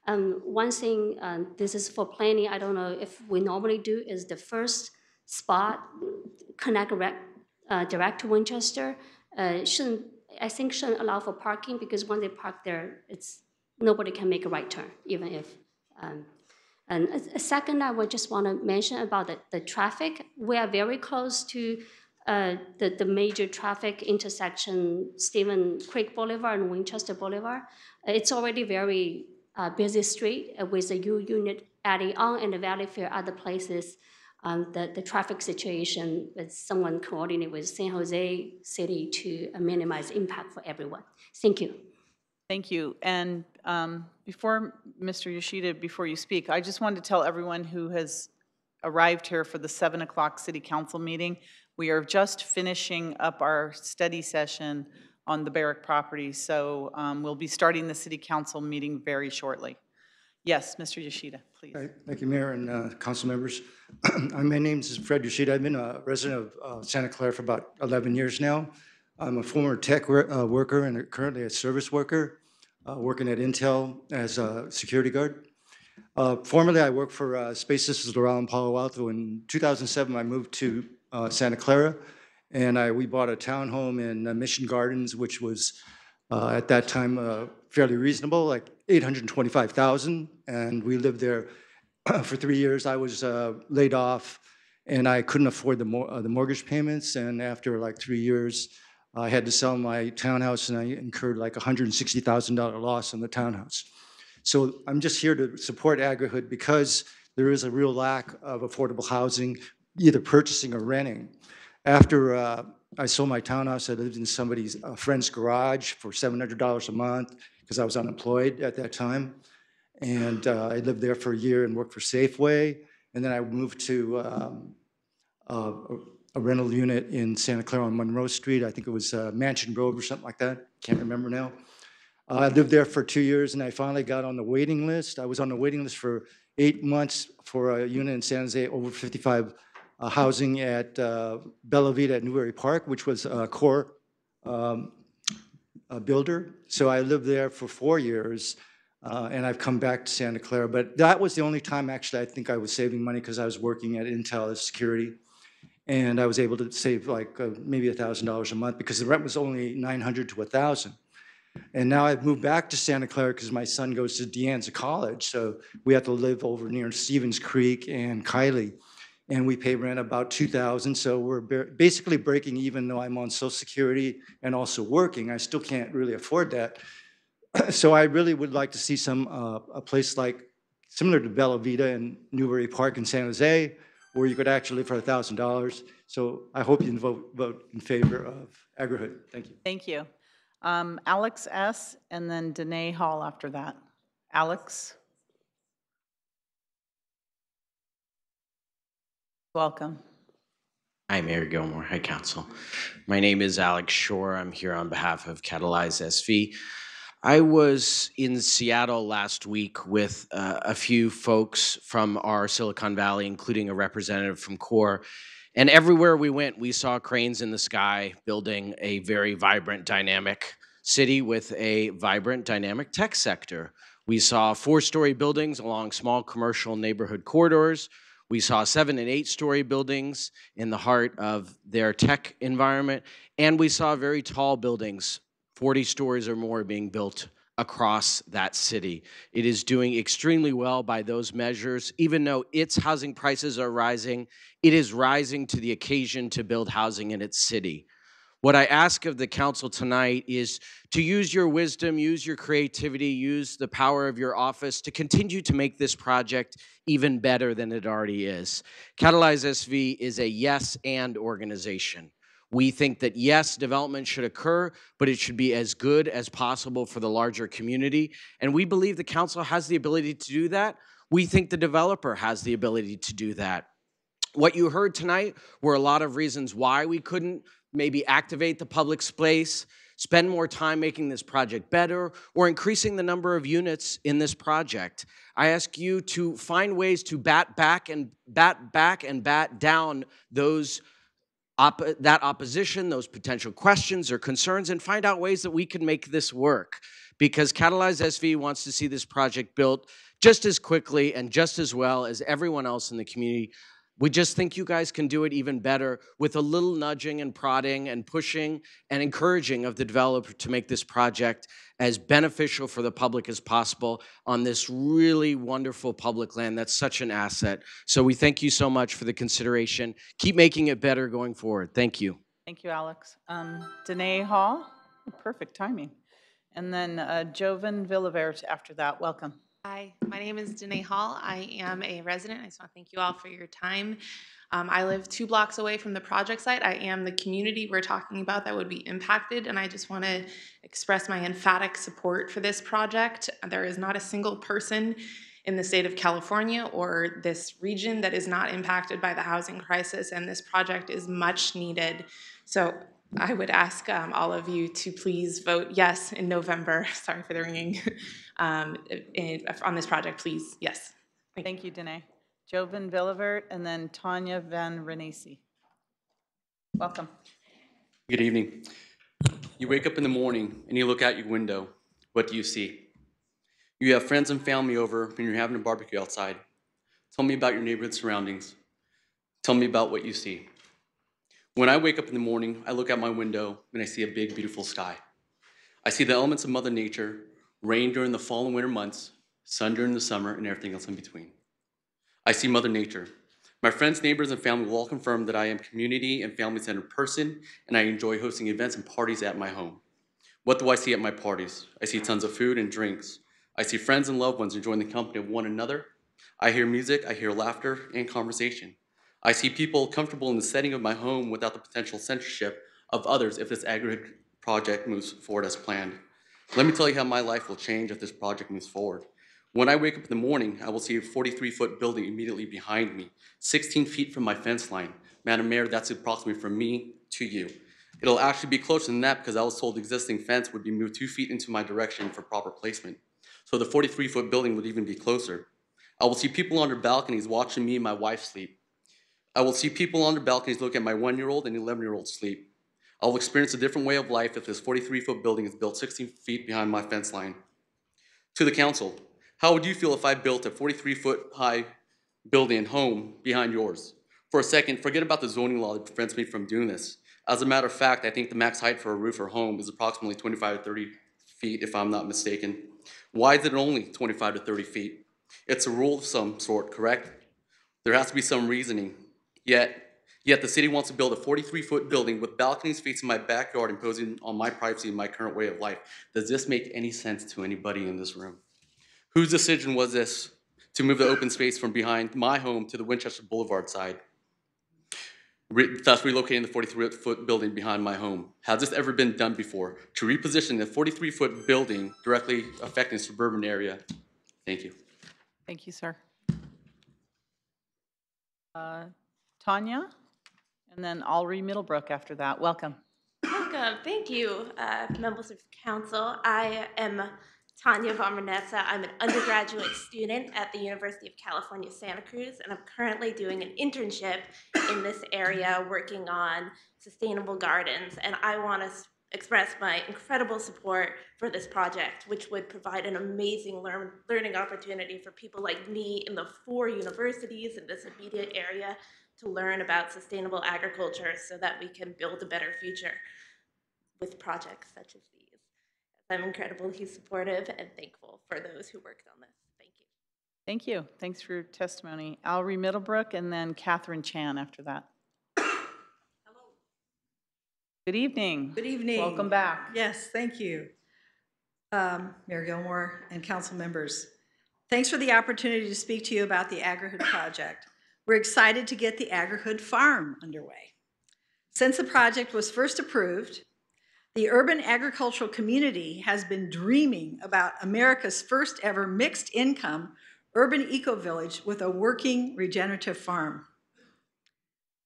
One thing, this is for planning, I don't know if we normally do, is the first spot, connect direct to Winchester, I think shouldn't allow for parking because when they park there, nobody can make a right turn, even if. And a second, I would just want to mention about the traffic. We are very close to the major traffic intersection, Stephen Creek Boulevard and Winchester Boulevard. It's already very busy street with the U unit adding on and the Valley Fair, other places. The traffic situation with someone coordinate with San Jose City to minimize impact for everyone. Thank you. Thank you. And before, Mr. Yoshida, before you speak, I just wanted to tell everyone who has arrived here for the 7 o'clock City Council meeting, we are just finishing up our study session on the Barrick property. So we'll be starting the City Council meeting very shortly. Yes, Mr. Yoshida, please. Right. Thank you, Mayor and council members. My name is Fred Yoshida. I've been a resident of Santa Clara for about 11 years now. I'm a former tech worker and currently a service worker, working at Intel as a security guard. Formerly, I worked for Space Systems Doral in Palo Alto. In 2007, I moved to Santa Clara, and we bought a townhome in Mission Gardens, which was at that time fairly reasonable, like $825,000, and we lived there for 3 years. I was laid off, and I couldn't afford the mortgage payments. And after like 3 years, I had to sell my townhouse, and I incurred like $160,000 loss on the townhouse. So I'm just here to support AgriHood because there is a real lack of affordable housing, either purchasing or renting. After I sold my townhouse, I lived in somebody's friend's garage for $700 a month because I was unemployed at that time. And I lived there for a year and worked for Safeway. And then I moved to a rental unit in Santa Clara on Monroe Street. I think it was Mansion Road or something like that. Can't remember now. I lived there for 2 years, and I finally got on the waiting list. I was on the waiting list for 8 months for a unit in San Jose, over 55 housing at Bella Vita at Newberry Park, which was a core builder. So I lived there for 4 years, and I've come back to Santa Clara. But that was the only time, actually, I think I was saving money because I was working at Intel as security. And I was able to save like maybe $1,000 a month because the rent was only $900 to $1,000. And now I've moved back to Santa Clara because my son goes to De Anza College. So we have to live over near Stevens Creek and Kylie. And we pay rent about $2,000. So we're basically breaking even though I'm on Social Security and also working. I still can't really afford that. So I really would like to see a place like similar to Bella Vita and Newberry Park in San Jose, where you could actually live for $1,000. So I hope you vote in favor of AgriHood. Thank you. Thank you. Alex S., and then Danae Hall after that. Alex? Welcome. Hi, Mayor Gilmore. Hi, Council. My name is Alex Shore. I'm here on behalf of Catalyze SV. I was in Seattle last week with a few folks from our Silicon Valley, including a representative from CORE. And everywhere we went, we saw cranes in the sky building a very vibrant, dynamic city with a vibrant, dynamic tech sector. We saw 4-story buildings along small commercial neighborhood corridors. We saw 7- and 8-story buildings in the heart of their tech environment. And we saw very tall buildings, 40 stories or more, being built across that city. It is doing extremely well by those measures. Even though its housing prices are rising, it is rising to the occasion to build housing in its city. What I ask of the council tonight is to use your wisdom, use your creativity, use the power of your office to continue to make this project even better than it already is. Catalyze SV is a yes and organization. We think that, yes, development should occur, but it should be as good as possible for the larger community. And we believe the council has the ability to do that we think the developer has the ability to do that. What you heard tonight were a lot of reasons why we couldn't maybe activate the public space, spend more time making this project better, or increasing the number of units in this project. I ask you to find ways to bat back and bat down those that opposition, those potential questions or concerns, and find out ways that we can make this work. Because Catalyze SV wants to see this project built just as quickly and just as well as everyone else in the community. We just think you guys can do it even better with a little nudging and prodding and pushing and encouraging of the developer to make this project as beneficial for the public as possible on this really wonderful public land that's such an asset. So we thank you so much for the consideration. Keep making it better going forward. Thank you. Thank you, Alex. Danae Hall, perfect timing. And then Jovan Villavert after that. Welcome. Hi, my name is Danae Hall. I am a resident. I just want to thank you all for your time. I live 2 blocks away from the project site. I am the community we're talking about that would be impacted, and I just want to express my emphatic support for this project. There is not a single person in the state of California or this region that is not impacted by the housing crisis, and this project is much needed. So I would ask all of you to please vote yes in November. Sorry for the ringing. On this project, please, yes. Thank you, Danae. Jovan Villavert and then Tanya Van Renesi. Welcome. Good evening. You wake up in the morning and you look out your window. What do you see? You have friends and family over and you're having a barbecue outside. Tell me about your neighborhood surroundings. Tell me about what you see. When I wake up in the morning, I look out my window and I see a big, beautiful sky. I see the elements of Mother Nature, rain during the fall and winter months, sun during the summer, and everything else in between. I see Mother Nature. My friends, neighbors, and family will all confirm that I am a community and family-centered person, and I enjoy hosting events and parties at my home. What do I see at my parties? I see tons of food and drinks. I see friends and loved ones enjoying the company of one another. I hear music, I hear laughter, and conversation. I see people comfortable in the setting of my home without the potential censorship of others if this aggregate project moves forward as planned. Let me tell you how my life will change if this project moves forward. When I wake up in the morning, I will see a 43-foot building immediately behind me, 16 feet from my fence line. Madam Mayor, that's approximately from me to you. It'll actually be closer than that because I was told the existing fence would be moved 2 feet into my direction for proper placement. So the 43-foot building would even be closer. I will see people on their balconies watching me and my wife sleep. I will see people on their balconies look at my 1-year-old and 11-year-old sleep. I will experience a different way of life if this 43-foot building is built 16 feet behind my fence line. To the council, how would you feel if I built a 43-foot high building and home behind yours? For a second, forget about the zoning law that prevents me from doing this. As a matter of fact, I think the max height for a roof or home is approximately 25 to 30 feet, if I'm not mistaken. Why is it only 25 to 30 feet? It's a rule of some sort, correct? There has to be some reasoning. Yet the city wants to build a 43-foot building with balconies facing my backyard, imposing on my privacy and my current way of life. Does this make any sense to anybody in this room? Whose decision was this to move the open space from behind my home to the Winchester Boulevard side, thus relocating the 43-foot building behind my home? Has this ever been done before, to reposition the 43-foot building directly affecting the suburban area? Thank you. Thank you, sir. Tanya, and then Alri Middlebrook after that. Welcome. Welcome. Thank you, members of council. I am Tanya Vomanessa. I'm an undergraduate student at the University of California, Santa Cruz, and I'm currently doing an internship in this area working on sustainable gardens. And I want to express my incredible support for this project, which would provide an amazing learning opportunity for people like me in the 4 universities in this immediate area to learn about sustainable agriculture so that we can build a better future with projects such as these. I'm incredibly supportive and thankful for those who worked on this. Thank you. Thank you. Thanks for your testimony. Alri Middlebrook and then Catherine Chan after that. Hello. Good evening. Good evening. Welcome back. Yes, thank you. Mayor Gilmore and council members. Thanks for the opportunity to speak to you about the AgriHood project. We're excited to get the AgriHood farm underway. Since the project was first approved, the urban agricultural community has been dreaming about America's first ever mixed income urban eco-village with a working regenerative farm.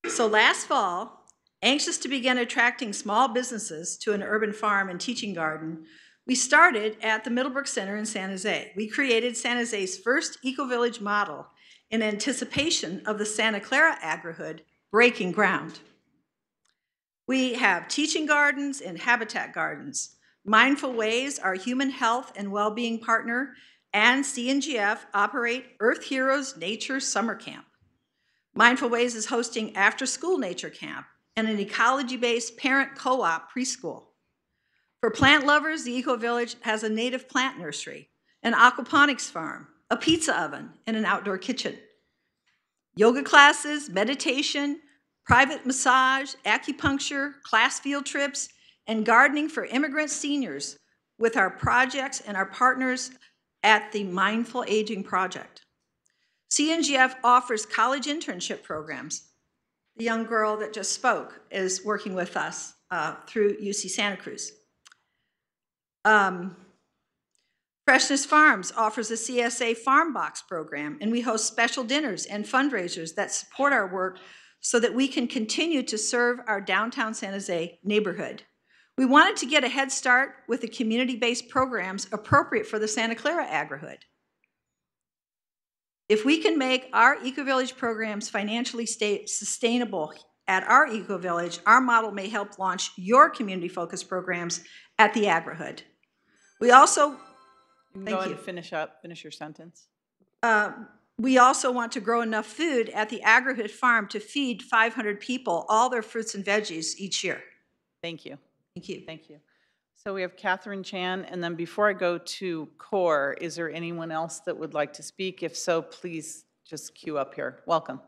So last fall, anxious to begin attracting small businesses to an urban farm and teaching garden, we started at the Middlebrook Center in San Jose. We created San Jose's first eco-village model in anticipation of the Santa Clara AgriHood breaking ground. We have teaching gardens and habitat gardens. Mindful Ways, our human health and well-being partner, and CNGF operate Earth Heroes Nature Summer Camp. Mindful Ways is hosting after-school nature camp and an ecology-based parent co-op preschool. For plant lovers, the Eco Village has a native plant nursery, an aquaponics farm, a pizza oven, and an outdoor kitchen. Yoga classes, meditation, private massage, acupuncture, class field trips, and gardening for immigrant seniors with our projects and our partners at the Mindful Aging Project. CNGF offers college internship programs. The young girl that just spoke is working with us through UC Santa Cruz. Freshness Farms offers a CSA Farm Box program, and we host special dinners and fundraisers that support our work so that we can continue to serve our downtown San Jose neighborhood. We wanted to get a head start with the community-based programs appropriate for the Santa Clara AgriHood. If we can make our eco-village programs financially sustainable at our eco-village, our model may help launch your community-focused programs at the AgriHood. We also, Go ahead and finish your sentence. We also want to grow enough food at the AgriHood farm to feed 500 people all their fruits and veggies each year. Thank you. Thank you. Thank you. So we have Catherine Chan, and then before I go to CORE, is there anyone else that would like to speak? If so, please just queue up here. Welcome.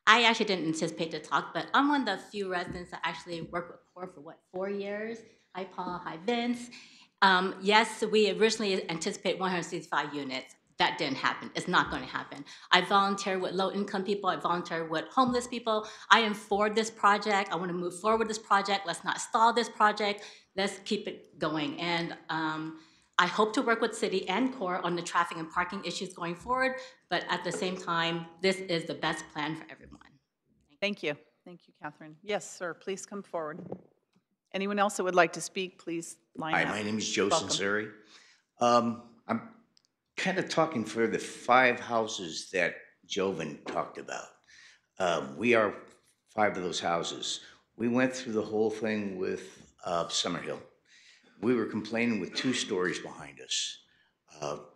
I actually didn't anticipate to talk, but I'm one of the few residents that actually worked with CORE for 4 years. Hi, Paul. Hi, Vince. Yes, we originally anticipated 165 units. That didn't happen. It's not going to happen. I volunteer with low-income people. I volunteer with homeless people. I am for this project. I want to move forward with this project. Let's not stall this project. Let's keep it going. And I hope to work with City and CORE on the traffic and parking issues going forward. But at the same time, this is the best plan for everyone. Thank you. Thank you, Catherine. Yes, sir. Please come forward. Anyone else that would like to speak, please line up. Hi, my name is Joe Welcome. Sinceri. I'm kind of talking for the 5 houses that Jovan talked about. We are 5 of those houses. We went through the whole thing with Summerhill. We were complaining with 2 stories behind us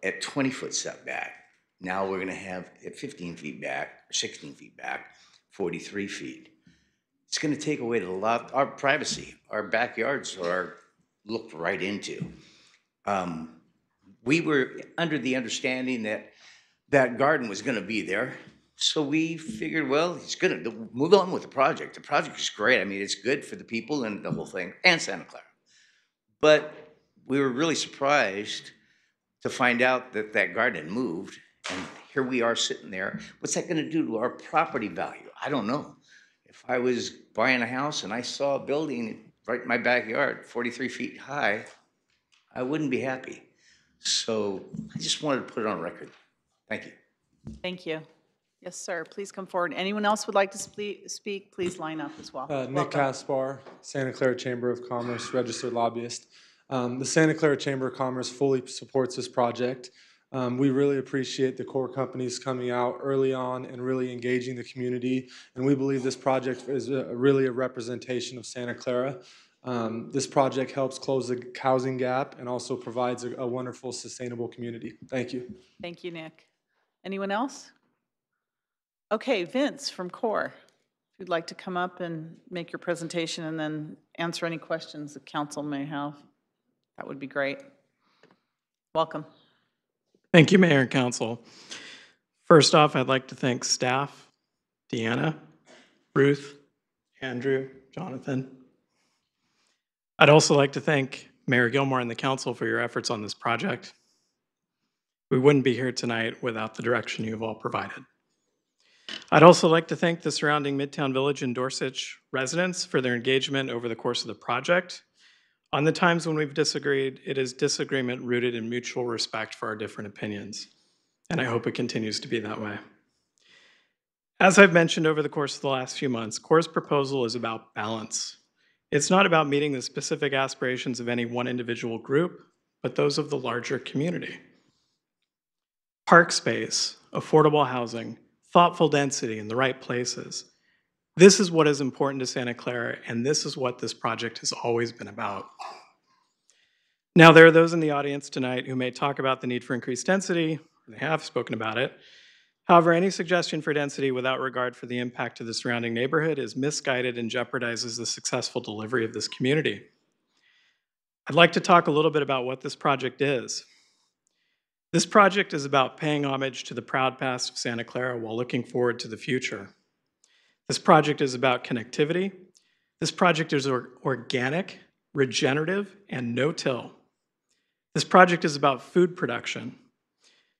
at 20-foot setback. Now we're going to have at 15 feet back, 16 feet back, 43 feet. It's going to take away a lot our privacy. Our backyards are looked right into. We were under the understanding that that garden was going to be there. So we figured, well, he's going to move on with the project. The project is great. I mean, it's good for the people and the whole thing, and Santa Clara. But we were really surprised to find out that that garden had moved, and here we are sitting there. What's that going to do to our property value? I don't know. If I was buying a house and I saw a building right in my backyard, 43 feet high, I wouldn't be happy. So I just wanted to put it on record. Thank you. Thank you. Yes, sir. Please come forward. Anyone else would like to speak? Please line up as well. Nick Caspar, Santa Clara Chamber of Commerce, registered lobbyist. The Santa Clara Chamber of Commerce fully supports this project. We really appreciate the core companies coming out early on and really engaging the community. And we believe this project is really a representation of Santa Clara. This project helps close the housing gap and also provides a wonderful, sustainable community. Thank you. Thank you, Nick. Anyone else? Okay, Vince from CORE. If you'd like to come up and make your presentation and then answer any questions the council may have, that would be great. Welcome. Thank you, Mayor and Council. First off, I'd like to thank staff, Deanna, Ruth, Andrew, Jonathan. I'd also like to thank Mayor Gilmore and the Council for your efforts on this project. We wouldn't be here tonight without the direction you've all provided. I'd also like to thank the surrounding Midtown Village and Dorsett residents for their engagement over the course of the project. On the times when we've disagreed, it is disagreement rooted in mutual respect for our different opinions. and I hope it continues to be that way. As I've mentioned over the course of the last few months, CORE's proposal is about balance. It's not about meeting the specific aspirations of any one individual group, but those of the larger community. Park space, affordable housing, thoughtful density in the right places. This is what is important to Santa Clara, and this is what this project has always been about. Now, there are those in the audience tonight who may talk about the need for increased density. They have spoken about it. However, any suggestion for density without regard for the impact to the surrounding neighborhood is misguided and jeopardizes the successful delivery of this community. I'd like to talk a little bit about what this project is. This project is about paying homage to the proud past of Santa Clara while looking forward to the future. This project is about connectivity. This project is organic, regenerative, and no-till. This project is about food production.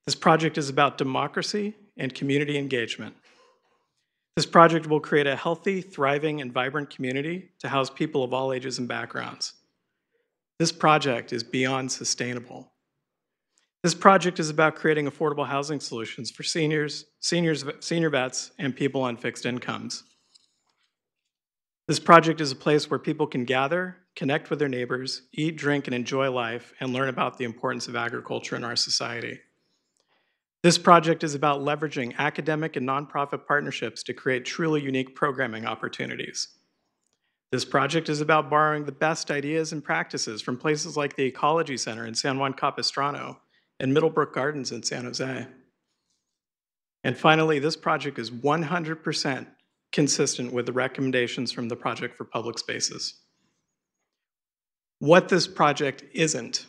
This project is about democracy and community engagement. This project will create a healthy, thriving, and vibrant community to house people of all ages and backgrounds. This project is beyond sustainable. This project is about creating affordable housing solutions for seniors, senior vets, and people on fixed incomes. This project is a place where people can gather, connect with their neighbors, eat, drink, and enjoy life, and learn about the importance of agriculture in our society. This project is about leveraging academic and nonprofit partnerships to create truly unique programming opportunities. This project is about borrowing the best ideas and practices from places like the Ecology Center in San Juan Capistrano and Middlebrook Gardens in San Jose. And finally, this project is 100% consistent with the recommendations from the Project for Public Spaces. What this project isn't.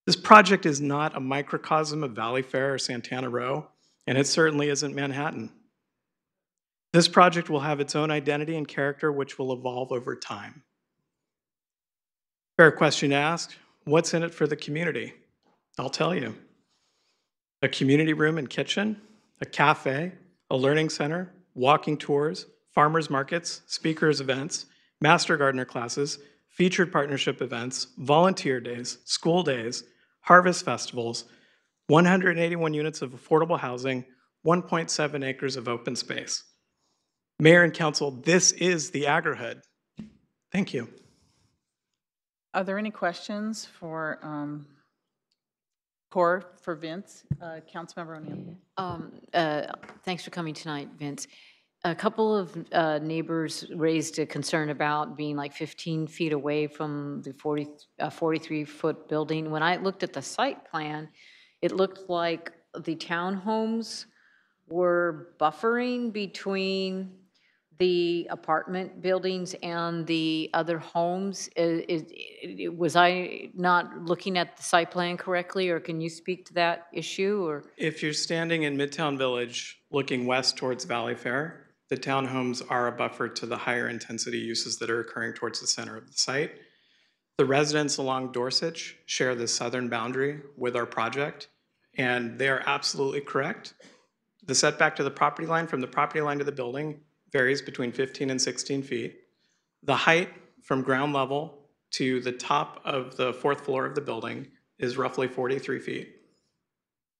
This project is not a microcosm of Valley Fair or Santana Row, and it certainly isn't Manhattan. This project will have its own identity and character, which will evolve over time. Fair question to ask, what's in it for the community? I'll tell you. A community room and kitchen, a cafe, a learning center, walking tours, farmers markets, speakers events, master gardener classes, featured partnership events, volunteer days, school days, harvest festivals, 181 units of affordable housing, 1.7 acres of open space. Mayor and council, this is the AgriHood. Thank you. Are there any questions for CORE for Vince? Councilmember O'Neill. Thanks for coming tonight, Vince. A couple of neighbors raised a concern about being like 15 feet away from the 43-foot building. When I looked at the site plan, it looked like the townhomes were buffering between the apartment buildings and the other homes. Was I not looking at the site plan correctly, or can you speak to that issue? Or if you're standing in Midtown Village looking west towards Valley Fair, the townhomes are a buffer to the higher intensity uses that are occurring towards the center of the site. The residents along Dorsetch share the southern boundary with our project, and they are absolutely correct. The setback to the property line from the property line to the building varies between 15 and 16 feet. The height from ground level to the top of the fourth floor of the building is roughly 43 feet.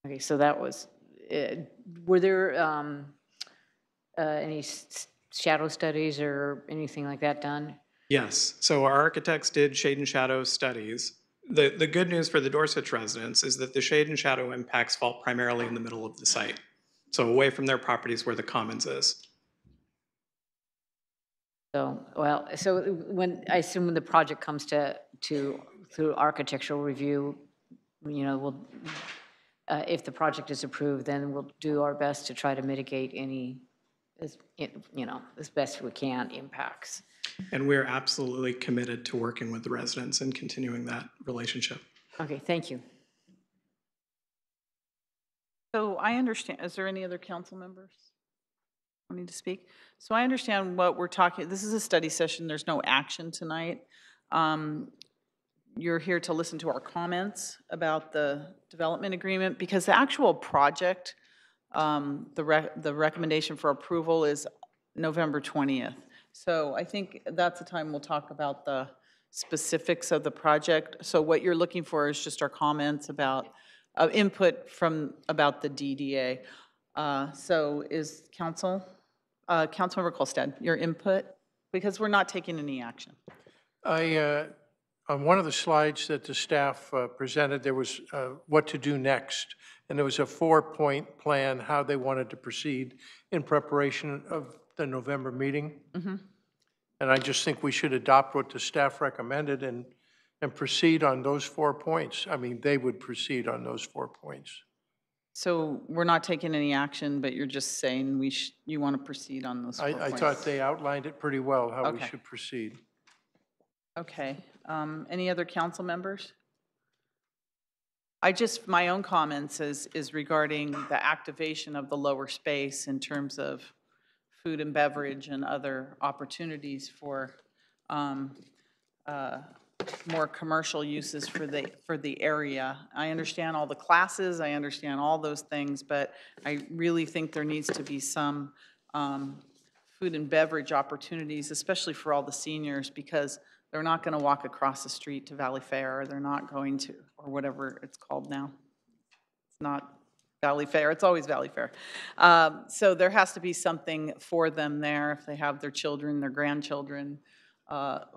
okay, so that was. Were there any shadow studies or anything like that done? Yes. So our architects did shade and shadow studies. The good news for the Dorsetch residents is that the shade and shadow impacts fall primarily in the middle of the site, so away from their properties where the commons is. So, well, so when I assume when the project comes through architectural review, you know, we'll, if the project is approved, then we'll do our best to try to mitigate any, you know, as best we can impacts. And we're absolutely committed to working with the residents and continuing that relationship. Okay, thank you. So I understand, is there any other council members wanting to speak? So I understand what we're talking, this is a study session, there's no action tonight. You're here to listen to our comments about the development agreement, because the actual project, the recommendation for approval is November 20th. So I think that's the time we'll talk about the specifics of the project. So what you're looking for is just our comments about input from, about the DDA. So is Councilmember Colstead, your input? Because we're not taking any action. On one of the slides that the staff presented, there was what to do next. And there was a 4-point plan, how they wanted to proceed in preparation of the November meeting. Mm-hmm. And I just think we should adopt what the staff recommended and proceed on those 4 points. I mean, they would proceed on those 4 points. So we're not taking any action, but you're just saying you want to proceed on those 4 points? I thought they outlined it pretty well, how we Okay. should proceed. Okay. Any other council members? My own comments is regarding the activation of the lower space in terms of food and beverage and other opportunities for more commercial uses for the area. I understand all the classes, I understand all those things, but I really think there needs to be some food and beverage opportunities, especially for all the seniors, because they're not going to walk across the street to Valley Fair, or they're not going to, or whatever it's called now. It's not Valley Fair, it's always Valley Fair. So there has to be something for them there if they have their children, their grandchildren,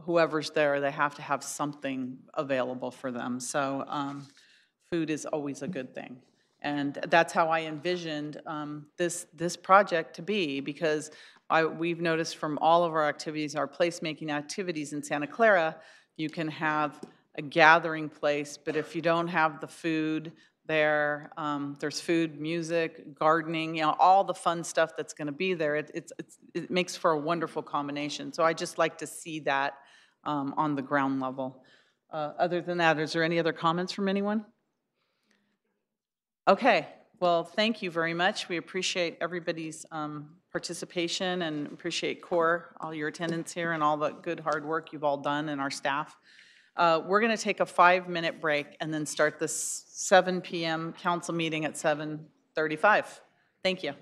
whoever's there, they have to have something available for them. So food is always a good thing. And that's how I envisioned this project to be, because we've noticed from all of our activities, our placemaking activities in Santa Clara, you can have a gathering place, but if you don't have the food there, there's food, music, gardening, you know, all the fun stuff that's going to be there. It makes for a wonderful combination. So I just like to see that on the ground level. Other than that, is there any other comments from anyone? Okay. Well, thank you very much. We appreciate everybody's participation and appreciate CORE, all your attendance here and all the good hard work you've all done, and our staff. We're going to take a 5-minute break and then start the 7 p.m. council meeting at 7:35. Thank you.